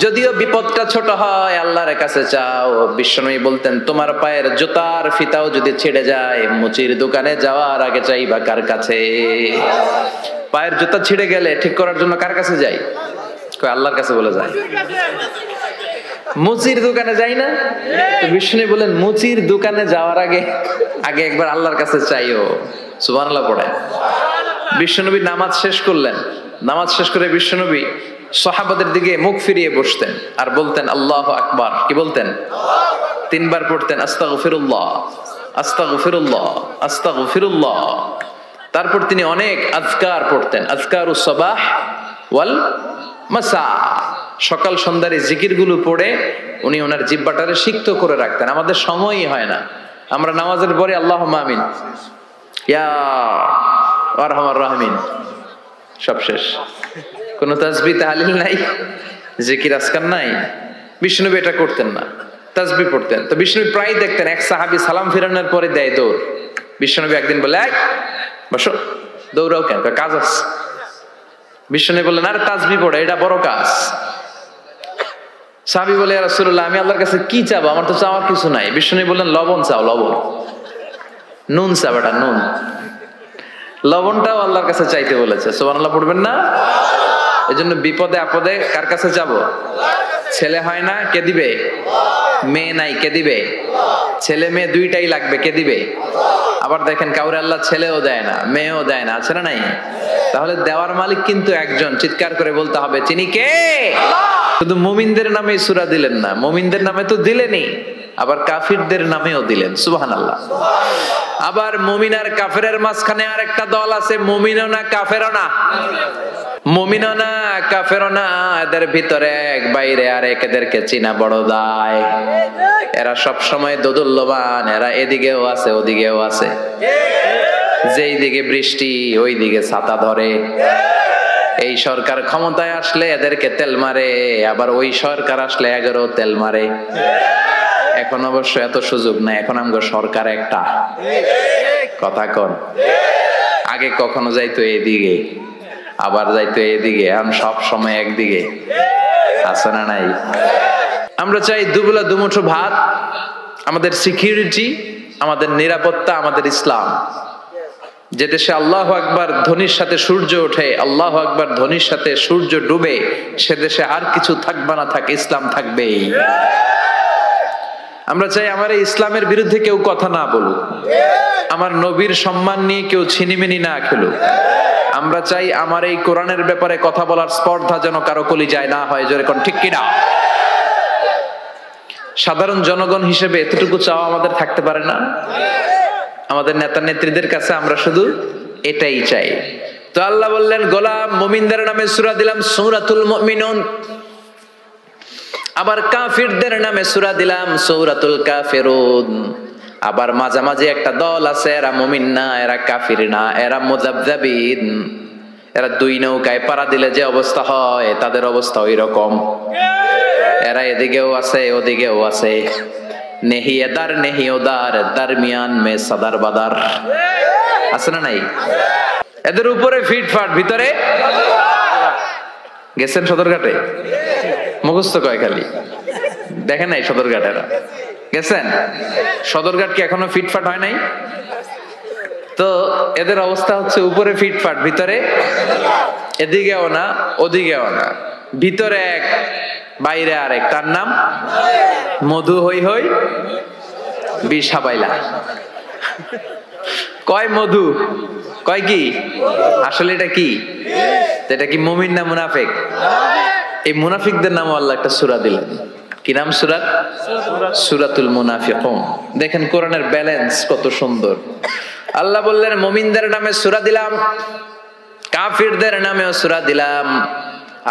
যদিও বিপদটা ছোট হয় আল্লাহর কাছে চাও। বিশ্বনবী বলতেন, তোমার পায়ের জুতার ফিতাও যদি ছিঁড়ে যায় মুচির দোকানে যাওয়ার আগে চাইবা কার কাছে? পায়ের জুতা ছিঁড়ে গেলে ঠিক করার জন্য কার কাছে যাই? আল্লাহর কাছে বলে যায়। মুচির দোকানে যাই না? তো বিষ্ণু বলেন, মুচির দোকানে যাওয়ার আগে একবার আল্লাহর কাছে চাইও। সুবহানাল্লাহ পড়ে বিশ্বনবী নামাজ শেষ করলেন। নামাজ শেষ করে বিশ্বনবী সাহাবাদের দিকে মুখ ফিরিয়ে বসতেন আর বলতেন আল্লাহু আকবার। কি বলতেন? 3 বার পড়তেন আস্তাগফিরুল্লাহ, আস্তাগফিরুল্লাহ, আস্তাগফিরুল্লাহ। তারপর তিনি অনেক আজকার পড়তেন, আজকারুস সাবাহ ওয়াল মাসা। সকাল সন্ধ্যার এই জিকিরগুলো পড়ে উনি ওনার জিহ্বাটারে সিক্ত করে রাখতেন। আমাদের সময়ই হয় না, আমরা নামাজের পরে আল্লাহুম্মা আমিন, ইয়া আরহামার রাহিমিন, সব শেষ। কোন তাসবিহ তাহলিল নাই, জিকির আজকার নাই। বিষ্ণুনবী এটা করতেন না, তাসবিহ পড়তেন। তো বিষ্ণুনবী প্রায় দেখতেন এক সাহাবী সালাম ফিরানোর পরে দেয় দৌড়। বিষ্ণুনবী একদিন বলে, বসো, দৌড়াও কেন? কাজ আছে। বিষ্ণুনবী বললেন, আরে তাসবিহ পড়ে, এটা বড় কাজ। সাহাবী বলে, ইয়া রাসূলুল্লাহ, আমি আল্লাহর কাছে কি চাবো? আমার তো চাওয়ার কিছু নাই। বিষ্ণুনবী বললেন, লবণ চাও, লবণ, নুন চাও, এটা নুন। লবণটাও আল্লাহর কাছে চাইতে বলেছে। সুবহানাল্লাহ পড়বেন না? এজন্য বিপদে আপদে কার কাছে যাব? ছেলে হয় না, কে দিবে? মেয়ে নাই, কে দিবে? ছেলে মেয়ে দুইটাই লাগবে, কে দিবে? আবার দেখেন কাউরে আল্লাহ ছেলেও দেয় না, মেয়েও দেয় না, আছে না নাই? তাহলে দেওয়ার মালিক কিন্তু একজন। চিৎকার করে বলতে হবে, তিনি কে? শুধু মুমিনদের নামে সূরা দিলেন না, মুমিনদের নামে তো দিলেনই, আবার কাফিরদের নামেও দিলেন। সুবহানাল্লাহ। আবার মুমিন আর কাফেরের মাঝখানে আর একটা দল আছে, মুমিনও না কাফেরও না, মুমিনও না কাফেরও না, এদের ভিতরে এক, বাইরে আরেক, এদেরকে চিনা বড় দায়। এরা সব সময় দোদুল্যমান, এরা এদিকেও আছে ওদিকেও আছে। যেই দিকে বৃষ্টি ওই দিকে ছাতা ধরে। এই সরকার ক্ষমতায় আসলে এদেরকে তেল মারে, আবার ওই সরকার আসলে 11 তেল মারে। এখন অবশ্য এত সুযোগ নাই, এখন আমগো সরকার একটা। কথা কন। আগে কখনো যাইতো এদিকে, আবার যাইতো এদিকে, এখন সব সময় একদিকে। আছে না নাই? আমরা চাই দুবেলা দুমুঠো ভাত, আমাদের সিকিউরিটি, আমাদের নিরাপত্তা, আমাদের ইসলাম। যে দেশে আল্লাহু আকবার ধ্বনির সাথে সূর্য ওঠে, আল্লাহু আকবার ধ্বনির সাথে সূর্য ডুবে, সে দেশে আর কিছু থাকবে না থাক, ইসলাম থাকবেই। আমরা চাই আমার এই ইসলামের বিরুদ্ধে কেউ কথা না বলুক, আমার নবীর সম্মান নিয়ে কেউ ছিনিমিনি না খেলুক। আমরা চাই আমার এই কোরআনের ব্যাপারে কথা বলার স্পর্ধা যেন কারো কলিজায় না হয়। জোরে কোন ঠিক কিনা? সাধারণ জনগণ হিসেবে এতটুকু চাওয়া আমাদের থাকতে পারে না? আমাদের নেতা নেত্রীদের কাছে আমরা শুধু এটাই চাই। তো আল্লাহ বললেন, গোলাম মুমিনদের নামে সূরা দিলাম সূরাতুল মুমিনুন, আবার কাফিরদের নামে সূরা দিলাম সূরাতুল কাফিরুন। আবার মাঝামাঝি একটা দল আছে, এরা মুমিন না, এরা কাফির না, এরা মুযাবযাবিন। এরা দুই নৌকায় পাড়া দিলে যে অবস্থা হয়, তাদের অবস্থা ওই রকম। এরা এদিকেও আছে ওদিকেও আছে, নেহি এদার নেহি ওদার, দরমিয়ান মে সদার বাদার। আছে না নাই? এদের উপরে ফিটফাট, ভিতরে গেছেন সদরঘাটে? মুখস্থ কয় খালি, দেখেন নাই সদরঘাটেরা গেছেন? সদরঘাট কি এখনো ফিটফাট হয় নাই? তো এদের অবস্থা হচ্ছে উপরে ফিটফাট, ভিতরে এদিকেও না ওদিকেও না, ভিতরে এক বাইরে আরেক। তার নাম মধু হই হই বিষ হাবাইলা। কয় মধু, কয় কি? আসলে এটা কি? এটা কি মুমিন না মুনাফিক? এই মুনাফিকদের নামও আল্লাহ একটা সূরা দিলেন। কি নাম সূরার? সূরাতুল মুনাফিকুন। দেখেন কোরআনের ব্যালেন্স কত সুন্দর। আল্লাহ বললেন মুমিনদের নামে সূরা দিলাম, কাফিরদের নামেও সূরা দিলাম,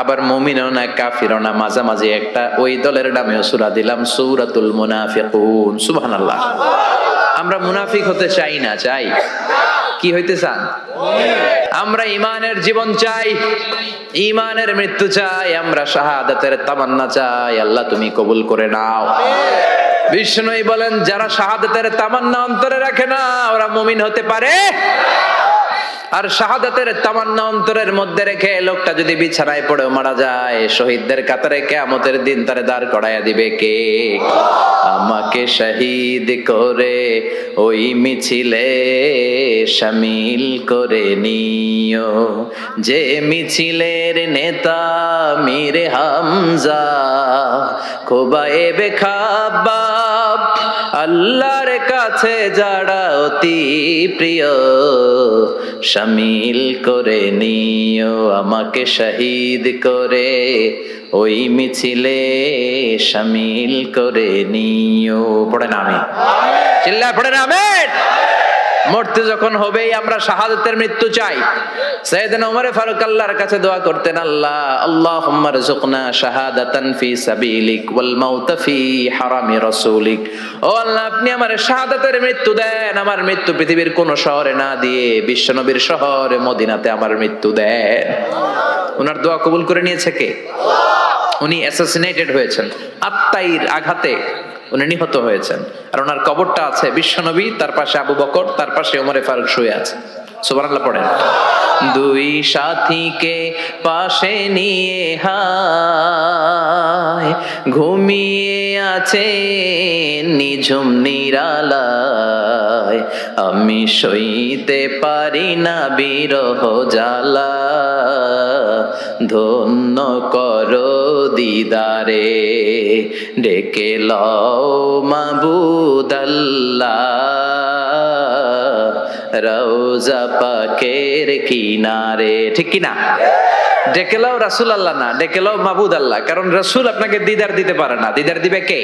আবার মুমিনও না কাফিরও না, মাঝামাঝি একটা ওই দলের নামেও সূরা দিলাম, সূরাতুল মুনাফিকুন। সুবহানাল্লাহ। আমরা মুনাফিক হতে চাই না, চাই? কি হইতে চান? আমরা ঈমানের জীবন চাই, ঈমানের মৃত্যু চাই, আমরা শাহাদাতের তামান্না চাই। আল্লাহ তুমি কবুল করে নাও। বিষ্ণুই বলেন যারা শাহাদাতের তামান্না অন্তরে রাখে না ওরা মুমিন হতে পারে। আর শাহাদাতের তামান্না অন্তরের মধ্যে রেখে লোকটা যদি বিছানায় পড়ে মারা যায়, শহীদদের কাতারে কিয়ামতের দিন তারে দাঁড় করাইয়া দিবে কে? আমাকে শহীদ করে ওই মিছিলে শামিল করে নিও, যে মিছিলের নেতা মীর হামজা, খোবায়েবে খাব্বাব, আল্লাহর কাছে যারা অতি প্রিয়, শামিল করে নিও আমাকে শহীদ করে ওই মিছিলে শামিল করে নিও। পড়েন আমিন। চিল্লায় পড়েন আমিন। মরতে যখন হবেই আমরা শাহাদাতের মৃত্যু চাই। সাইয়েদনা ওমর ফারুক আল্লাহর কাছে দোয়া করতেন, আল্লাহ আল্লাহুম্মা রযুকনা শাহাদাতান ফি সাবিলিক ওয়াল মাউতা ফি হারামি রাসূলিক। ও আল্লাহ আপনি আমারে শাহাদাতের মৃত্যু দেন, আমার মৃত্যু পৃথিবীর কোন শহরে না দিয়ে বিশ্বনবীর শহরে মদিনাতে আমার মৃত্যু দেন। ওনার দোয়া কবুল করে নিয়েছে কে? উনি অ্যাসাসিনেটেড হয়েছেন, আত্মাইর আঘাতে উনি নিহত হয়েছেন। আর ওনার কবরটা আছে বিশ্বনবী, তার পাশে আবু বকর, তার পাশে ওমরে ফারুক শুয়ে আছে। সুবহানাল্লাহ পড়েন। দুই সাথীকে পাশে নিয়ে হায় ঘুমিয়ে আছে নিঝুম নিরালায়, আমি সইতে পারি না বিরহ জ্বালা, ধন্য করো দিদারে ডেকে লও মাবুদ আল্লাহ, রওজা পাকের কিনারে। ঠিক কিনা? ডেকে লও রাসূল আল্লাহ না, ডেকে লও মাবুদ আল্লাহ। কারণ রাসূল আপনাকে দিদার দিতে পারে না, দিদার দিবে কে?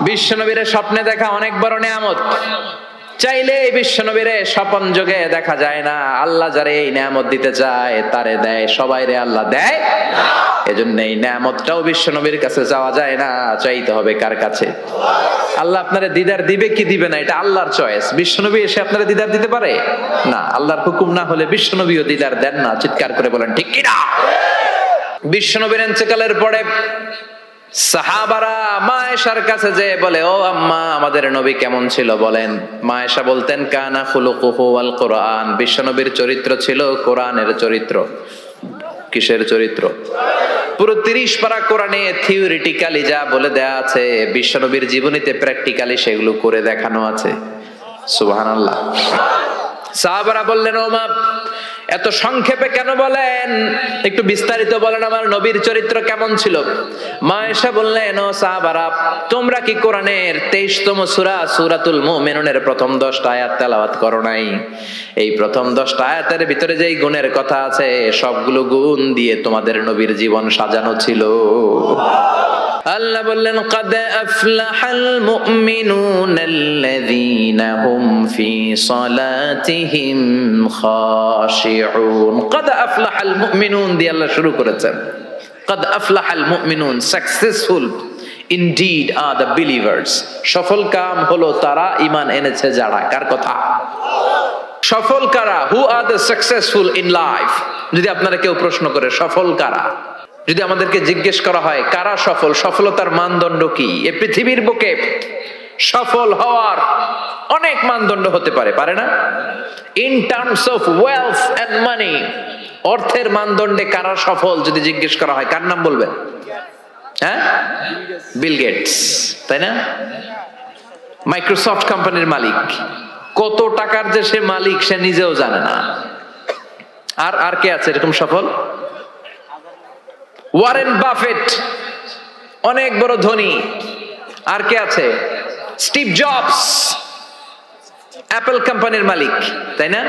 বিশ্বনবীর স্বপ্নে দেখা অনেক বড় নিয়ামত। চাইলে বিশ্বনবীরে স্বপন যোগে দেখা যায় না। আল্লাহ যারে এই নিয়ামত দিতে চায় তারে দেয়, সবাইরে আল্লাহ দেয় না। এজন্য এই নিয়ামতটাও বিশ্বনবীর কাছে যাওয়া যায় না, চাইতে হবে কার কাছে? আল্লাহ আপনারে দিদার দিবে কি দিবে না এটা আল্লাহর চয়েস। বিশ্বনবী এসে আপনারে দিদার দিতে পারে না। আল্লাহর হুকুম না হলে বিশ্বনবীও দিদার দেন না। চিৎকার করে বলেন ঠিক কি না? বিশ্বনবীর ইন্তেকালের পরে সাহাবারা মা আয়েশার কাছে যে বলে, ও আম্মা আমাদের নবী কেমন ছিল বলেন। মা আয়েশা বলতেন কানা খুলুকুহু আল কোরআন, বিশ্বনবীর চরিত্র ছিল কোরআনের চরিত্র। কিসের চরিত্র? পুরো 30 পারা কোরআনে থিওরিটিক্যালি যা বলে দেয়া আছে বিশ্বনবীর জীবনীতে প্র্যাকটিক্যালি সেগুলো করে দেখানো আছে। সুবহানাল্লাহ। সাহাবারা বললেন, ও মা এত সংক্ষেপে কেন বলেন, একটু বিস্তারিত বলেন আমার নবীর চরিত্র কেমন ছিল। মা আয়েশা বললেন, ও সাহাবারা তোমরা কি কোরআনের 23তম সূরা সূরাতুল মুমিনুনের প্রথম 10টা আয়াত তেলাওয়াত করো নাই? এই প্রথম 10টা আয়াতের ভিতরে যেই গুণের কথা আছে সবগুলো গুণ দিয়ে তোমাদের নবীর জীবন সাজানো ছিল। আল্লাহ বললেন قد أفلح المؤمنون الذين هم في صلاتهم خاشعون। قد أفلح المؤمنون দিয়ে আল্লাহ শুরু করেছেন। قد أفلح المؤمنون, successful indeed are the believers. সফল কাম হলো তারা ঈমান এনেছে যারা। কার কথা? সফল কারা? who are the successful in life? যদি আপনারা কেউ প্রশ্ন করে সফল কারা, যদি আমাদেরকে জিজ্ঞেস করা হয় কারা সফল, সফলতার মানদণ্ড কি? এই পৃথিবীর বুকে সফল হওয়ার অনেক মানদণ্ড হতে পারে, পারে না? In terms of wealth and money, অর্থের মানদণ্ডে কারা সফল যদি জিজ্ঞেস করা হয় কার নাম বলবেন? হ্যাঁ, বিল গেটস, তাই না? মাইক্রোসফট কোম্পানির মালিক, কত টাকার যে সে মালিক সে নিজেও জানে না। আর কে আছে এরকম সফল? ওয়ারেন বাফেট, অনেক বড় ধনী। আর কে আছে? স্টিভ জবস, অ্যাপল কোম্পানির মালিক, তাই না?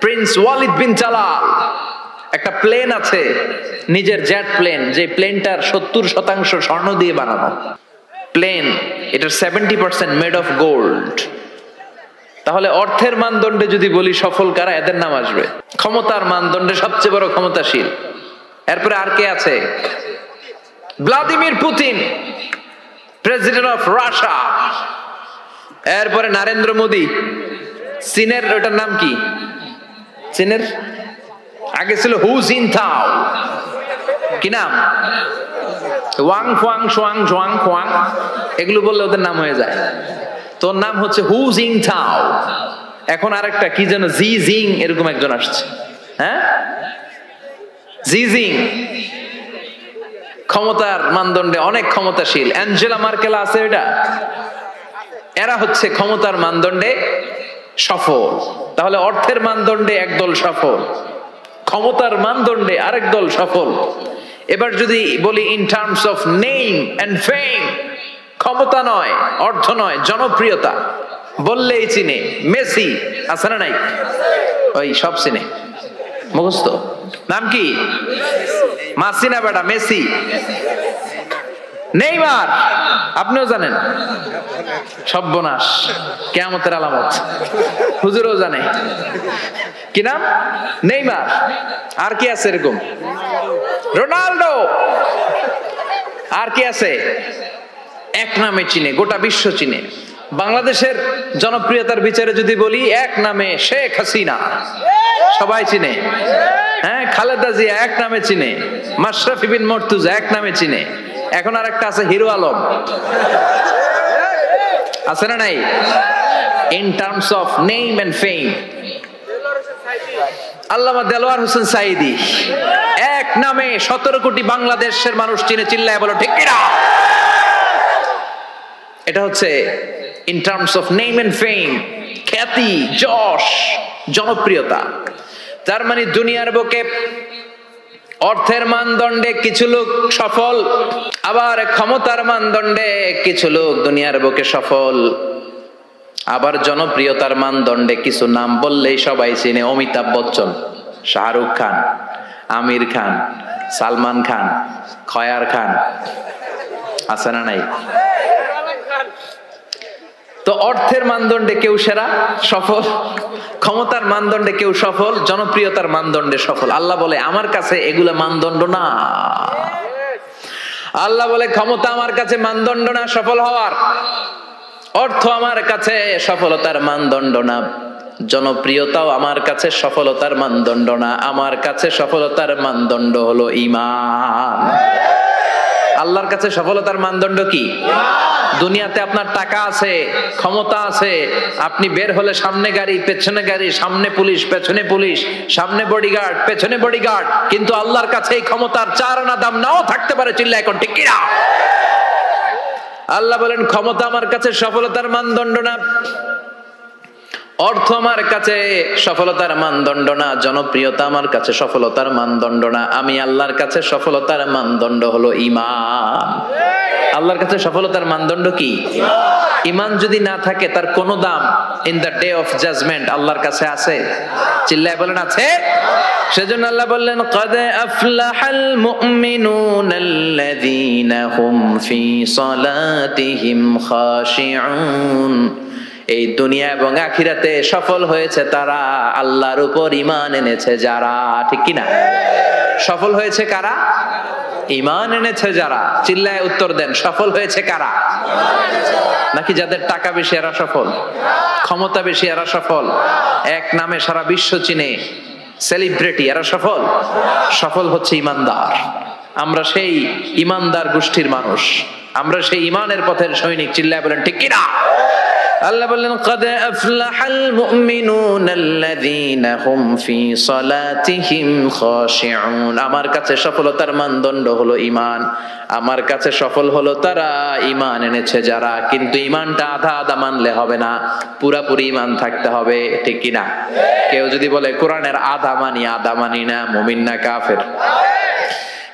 প্রিন্স ওয়ালিদ বিন জালাল, একটা প্লেন আছে, নিজের জেট প্লেন, যে প্লেনটার 70% স্বর্ণ দিয়ে বানানো প্লেন, এটার 70% মেড অফ গোল্ড। তাহলে অর্থের মানদণ্ডে যদি বলি সফল কারা, এদের নাম আসবে। ক্ষমতার মানদণ্ডে সবচেয়ে বড় ক্ষমতাশীল, এরপরে আর কে আছে? Vladimir Putin, president of Russia. এরপরে নরেন্দ্র মোদী, চীনের, ওটার নাম কি? চীনের আগে ছিল হু জিনতাও, কি নাম? ওয়াং ফুয়াং সোয়াং জোয়াং খোয়াং, এগুলো বললে ওদের নাম হয়ে যায়। তোর নাম হচ্ছে হু জিনতাও। এখন আরেকটা কি যেন জি জিং, এরকম একজন আসছে। হ্যাঁ, জি জিং ক্ষমতার মানদণ্ডে অনেক ক্ষমতাশীল। অ্যাঞ্জেলা মার্কেল আছে, এটা এরা হচ্ছে ক্ষমতার মানদণ্ডে সফল। তাহলে অর্থের মানদণ্ডে একদল সফল, ক্ষমতার মানদণ্ডে আরেক দল সফল। এবার যদি বলি in terms of name and fame, ক্ষমতা নয়, অর্থ নয়, জনপ্রিয়তা বললেই চিনে। মেসি আছে না নাই? ওই সব চিনে, মুখস্থ। নাম কি? মাসিনা বেটা, মেসি। নেইমার আপনিও জানেন, সর্বনাশ, কিয়ামতের আলামত, হুজুরও জানে। কি নাম? নেইমার। আর কি আছে এরকম? রোনাল্ডো। আর কি আছে? এক নামে চিনে, গোটা বিশ্ব চিনে। বাংলাদেশের জনপ্রিয়তার বিচারে যদি বলি, এক নামে শেখ হাসিনা, সবাই চিনে। হ্যাঁ, খালেদা জিয়া এক নামে চিনে, মাশরাফি বিন মুর্তজা এক নামে চিনে। এখন আর একটা আছে হিরো আলম, আছে না নাই? In terms of name and fame, Allama Delwar Hossain Sayeedi এক নামে 17 কোটি বাংলাদেশের মানুষ চিনে। চিল্লায় বলো ঠিক কিনা? এটা হচ্ছে in terms of name and fame, খ্যাতি, যশ, জনপ্রিয়তা। তার মানে দুনিয়ার বুকে অর্থের মানদণ্ডে কিছু লোক সফল, আবার ক্ষমতার মানদণ্ডে কিছু লোক দুনিয়ার বুকে সফল, আবার জনপ্রিয়তার মানদণ্ডে কিছু নাম বললেই সবাই চিনে। অমিতাভ বচ্চন, শাহরুখ খান, আমির খান, সালমান খান, খয়ার খান, আছে না নাই? তো অর্থের মানদণ্ডে কেউ সেরা সফল, ক্ষমতার মানদণ্ডে কেউ সফল, জনপ্রিয়তার মানদণ্ডে সফল। আল্লাহ বলে আমার কাছে এগুলা মানদণ্ড না। আল্লাহ বলে ক্ষমতা আমার কাছে মানদণ্ড না সফল হওয়ার, অর্থ আমার কাছে সফলতার মানদণ্ড না, জনপ্রিয়তাও আমার কাছে সফলতার মানদণ্ড না। আমার কাছে সফলতার মানদণ্ড হলো ঈমান। আল্লাহর কাছে সফলতার মানদণ্ড কি? দুনিয়াতে আপনার টাকা আছে, ক্ষমতা আছে, আপনি বের হলে সামনে গাড়ি, পেছনে গাড়ি, সামনে পুলিশ, পেছনে পুলিশ, সামনে বডিগার্ড, পেছনে বডিগার্ড, কিন্তু আল্লাহর কাছে এই ক্ষমতার 4 আনা দাম নাও থাকতে পারে। চিল্লা এখন ঠিক কিনা? আল্লাহ বলেন ক্ষমতা আমার কাছে সফলতার মানদণ্ড না, অর্থ আমার কাছে সফলতার মানদণ্ড না, জনপ্রিয়তা আমার কাছে সফলতার মানদণ্ড না। আমি আল্লাহর কাছে সফলতার মানদণ্ড হলো ঈমান। আল্লাহর কাছে সফলতার মানদণ্ড কি? ঈমান যদি না থাকে তার কোনো দাম in the day of judgement আল্লাহর কাছে আছে? চিল্লায় বলেন আছে। সেজন্য আল্লাহ বললেন ক্বাদ আফলাহাল মুমিনুনাল্লাযীনা হুম ফি সালাতিহিম খাশিউন। এই দুনিয়া এবং আখিরাতে সফল হয়েছে তারা, আল্লাহর উপর ঈমান এনেছে যারা। ঠিক কি না? সফল হয়েছে কারা? ঈমান এনেছে যারা। চিল্লায় উত্তর দেন, সফল হয়েছে কারা? নাকি যাদের টাকা বেশি এরা সফল, ক্ষমতা বেশি এরা সফল, এক নামে সারা বিশ্ব চিনে, সেলিব্রিটি, এরা সফল? সফল হচ্ছে ঈমানদার। আমরা সেই ঈমানদার গোষ্ঠীর মানুষ, আমরা সেই ঈমানের পথের সৈনিক। চিল্লায় বলেন ঠিক কি না? আল্লাহ বললেন ক্বাদ আফলাহাল মুমিনুনাল্লাযীনা হুম ফি সালাতিহিম খাশিউন। আমার কাছে সফলতার মানদণ্ড হলো ঈমান। আমার কাছে সফল হলো তারা, ঈমান এনেছে যারা। কিন্তু ঈমানটা আধা আধা মানলে হবে না, পুরাপুরি ঈমান থাকতে হবে। ঠিক কি না? কেউ যদি বলে কোরআনের আধা মানি না, মুমিন না কাফের?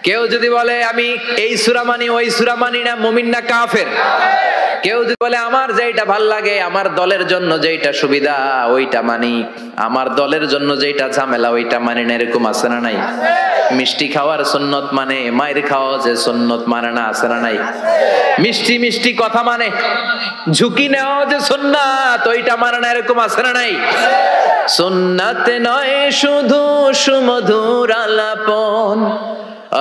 কেউ যদি বলে আমি এই সূরা মানি ওই সূরা মানি না, মুমিন না কাফের? কেউ যদি বলে আমার যেটা ভাল লাগে, আমার দলের জন্য যেটা সুবিধা ওইটা মানি, আমার দলের জন্য যেটা ঝামেলা ওইটা মানি না, এরকম আছে না নাই? মিষ্টি খাওয়ার সুন্নত মানে, মায়ের খাওয়া যে সুন্নত মানে না, আছে না নাই? মিষ্টি মিষ্টি কথা মানে, ঝুঁকি নেওয়া যে সুন্নাত ওইটা মানে না, এরকম আছে না নাই? সুন্নাত নয় শুধু সুমধুর আলাপন,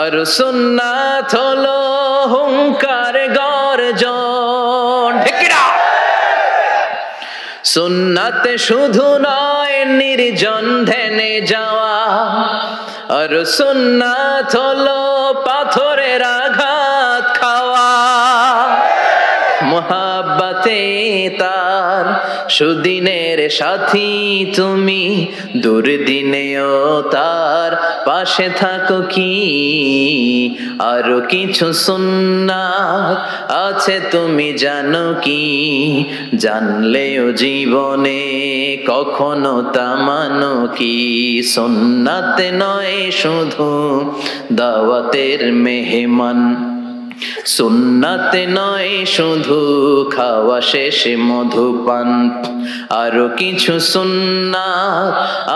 আর সুন্নাত হলো হুঙ্কার গর্জন। ঠিক না? সুন্নাত শুধু নয় নির্জন ধ্যানে যাওয়া, আর সুন্নাত হলো পাথরের আঘাত খাওয়া। মোহাব্বতে তার সুদিনের সাথী তুমি, দুর্দিনেও তার পাশে থাকো কি। আরো কিছু সুন্নাত আছে তুমি জানো কি, জানলেও জীবনে কখনো তা মানো কি। সুন্নাত নয় শুধু দাওয়াতের মেহমান, সুন্নাত নয় শুধু খাওয়া শেষে মধুপান, আরো কিছু সুন্নাত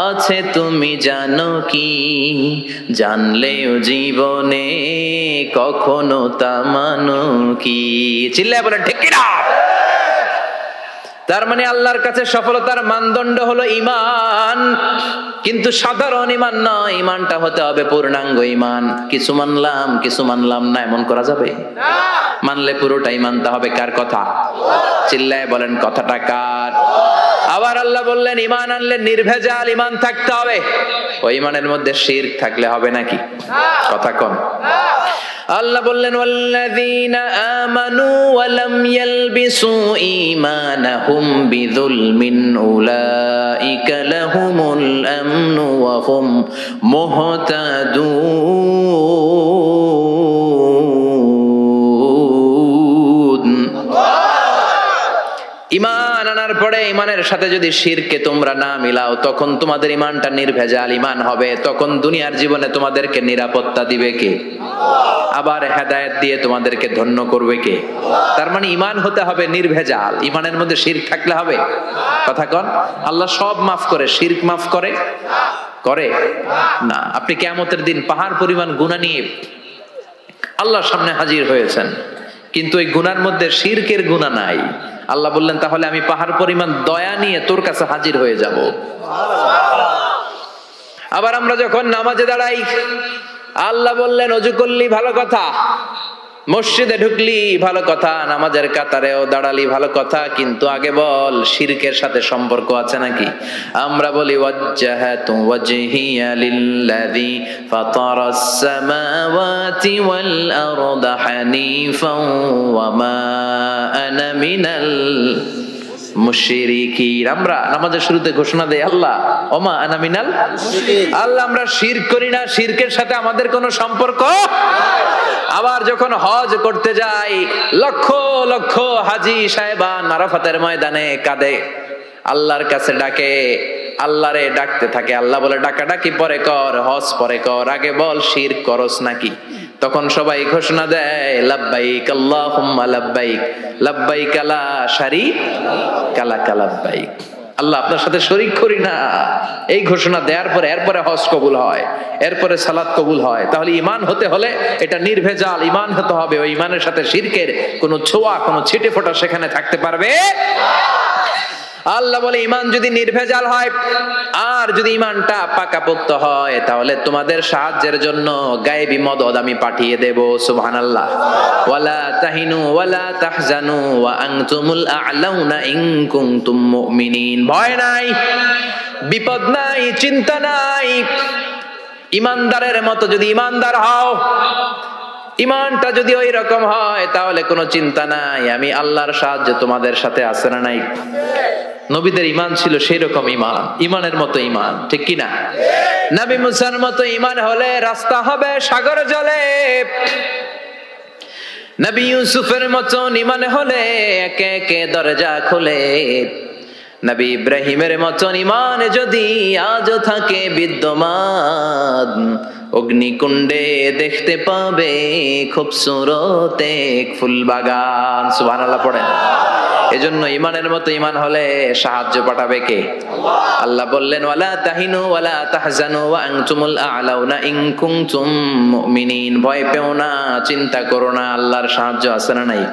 আছে তুমি জানো কি, জানলেও জীবনে কখনো তা মানো কি। চিল্লায় বলেন ঠিক কি না? তার মানে আল্লাহর কাছে সফলতার মানদণ্ড হলো ঈমান, কিন্তু সাধারণ ঈমান নয়, ঈমানটা হতে হবে পূর্ণাঙ্গ ঈমান। কিছু মানলাম না এমন করা যাবে না। মানলে পুরোটাই মানতে হবে। কার কথা? চিল্লায় বলেন কথাটা কার? আবার আল্লাহ বললেন ঈমান আনলে নির্ভেজাল ঈমান থাকতে হবে। ওই ঈমানের মধ্যে শিরক থাকলে হবে নাকি? কথা কম। আল্লাহ বললেন ওয়াল্লাযীনা আমানু ওয়া লাম ইয়ালবিসু ঈমানাহুম বিযুলমিন উলাইকা লাহুমুল আমনু ওয়া হুম মুহতাদুন। ঈমান আনার পরে ঈমানের সাথে যদি শিরকে তোমরা না মিলাও, তখন তোমাদের ঈমানটা নির্ভেজাল ঈমান হবে। তখন দুনিয়ার জীবনে তোমাদেরকে নিরাপত্তা দিবে কে? আবার হেদায়েত দিয়ে তোমাদেরকে ধন্য করবে কে? তার মানে ঈমান হতে হবে নির্ভেজাল। ঈমানের মধ্যে শিরক থাকলে হবে? কথা কন। আল্লাহ সব মাফ করে, শিরক মাফ করে? করে না। আপনি কিয়ামতের দিন পাহাড় পরিমাণ গুনাহ নিয়ে আল্লাহর সামনে হাজির হয়েছেন, কিন্তু ওই গুনার মধ্যে শিরকের গুনাহ নাই। আল্লাহ বললেন তাহলে আমি পাহাড় পরিমাণ দয়া নিয়ে তোর কাছে হাজির হয়ে যাব। আবার আমরা যখন নামাজে দাঁড়াই, আল্লাহ বললেন ওযু করলি ভালো কথা, মসজিদে ঢুকলি ভালো কথা, নামাজের কাতারেও দাঁড়ালি ভালো কথা, কিন্তু আগে বল শিরকের সাথে সম্পর্ক আছে নাকি? আমরা বলি ওয়াজ্জাহাতু ওয়াজহিয়া লিল্লাযী ফাতারাস সামাওয়াতি ওয়াল আরদা হানিফাও ওয়া মা আনা মিনাল মুশরিকিন। আমরা নামাজের শুরুতে ঘোষণা দেই আল্লাহ ওমা আনা মিনাল মুশরিকিন। আল্লাহ আমরা শিরক করি না, শিরকের সাথে আমাদের কোনো সম্পর্ক। আবার যখন হজ করতে যাই, লক্ষ লক্ষ হাজী সাহেবান আরাফাতের ময়দানে কাঁদে, আল্লাহর কাছে ডাকে, আল্লাহরে ডাকতে থাকে। আল্লাহ বলে ডাকাডাকি পরে কর, হজ পরে কর, আগে বল শিরক করস নাকি। তখন সবাই ঘোষণা দেয় লাব্বাইক আল্লাহুম্মা লাব্বাইক, লাব্বাইক লা শারীকা লাক লাব্বাইক। আল্লাহ আপনার সাথে শরীক করি না, এই ঘোষণা দেওয়ার পরে এরপরে হজ কবুল হয়, এরপরে সালাত কবুল হয়। তাহলে ঈমান হতে হলে এটা নির্ভেজাল ঈমান হতে হবে। ওই ঈমানের সাথে শিরকের কোনো ছোঁয়া, কোনো ছিটে ফোঁটা সেখানে থাকতে পারবে। আল্লাহ বলে ঈমান যদি নির্ভেজাল হয় আর যদি ঈমানটা পাকাপোক্ত হয়, তাহলে তোমাদের সাহায্যের জন্য গায়েবী মদদ আমি পাঠিয়ে দেব। সুবহানাল্লাহ। ওয়ালা তাহিনু ওয়ালা তাহজানু ওয়া আনতুমুল আ'লাউনা ইন কুনতুম মুমিনিন। ভয় নাই, বিপদ নাই, চিন্তা নাই। ঈমানদারের মতো যদি ঈমানদার হও, ঈমানটা যদি ওই রকম হয়, তাহলে কোনো চিন্তা নাই, আমি আল্লাহর সাহায্য তোমাদের সাথে আছে না নাই? নবীদের ঈমান ছিল সেই রকম ঈমান, ঈমানের মতো ঈমান, ঠিক কি না? নবী মুসার মতো ঈমান হলে রাস্তা হবে সাগর জলে। নবী ইউসুফের মতো ঈমান হলে একে একে দরজা খুলে। নবী ইব্রাহিমের মতো ঈমান যদি আজও থাকে বিদ্যমান, অগ্নিকুণ্ডে দেখতে পাবে খুবসুরত এক ফুল বাগান। সুবহানাল্লাহ পড়েন। এজন্য ইমানের মতো ইমান হলে সাহায্য পাঠাবে কে? আল্লাহ বললেন ওয়ালা তাহিনু ওয়ালা তাহজানু ওয়া আনতুমুল আ'লাউনা ইন কুনতুম মুমিনিন। ভয় পেও না, চিন্তা করো না, আল্লাহর সাহায্য আছে না নাই?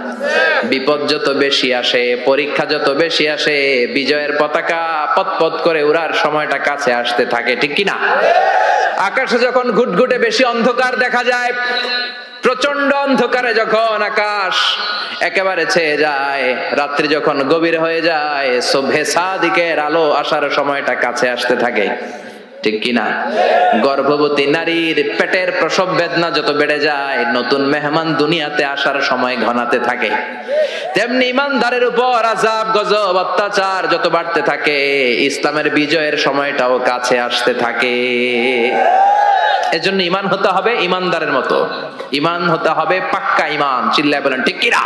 বিপদ যত বেশি আসে, পরীক্ষা যত বেশি আসে, বিজয়ের পতাকা পতপত করে উড়ার সময়টা কাছে আসতে থাকে, ঠিক কি না? আকাশে যখন ঘুটঘুটে বেশি অন্ধকার দেখা যায়, প্রচন্ড অন্ধকারে যখন আকাশ একেবারে ছেয়ে যায়, রাত্রি যখন গভীর হয়ে যায়, সুবহে সাদিকের আলো আসার সময়টা কাছে আসতে থাকে, ঠিক কিনা? গর্ভবতী নারীর পেটের প্রসব বেদনা যত বেড়ে যায়, নতুন মেহমান দুনিয়াতে আসার সময় ঘনাতে থাকে, তেমনি ইমানদারের উপর আযাব গজব অত্যাচার যত বাড়তে থাকে, ইসলামের বিজয়ের সময়টাও কাছে আসতে থাকে। এজন্য ইমান হতে হবে ইমানদারের মতো, ইমান হতে হবে পাক্কা ইমান। চিল্লায় বলেন ঠিক কিনা?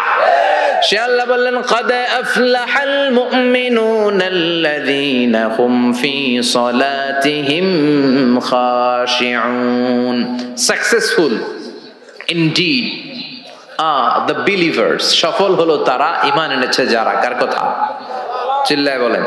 সে আল্লাহ বললেন قد أفلح المؤمنون الذين هم في صلاتهم خاشعون. Successful indeed are the believers. সফল হলো তারা, ঈমান এনেছে যারা। কার কথা? চিল্লায় বলেন।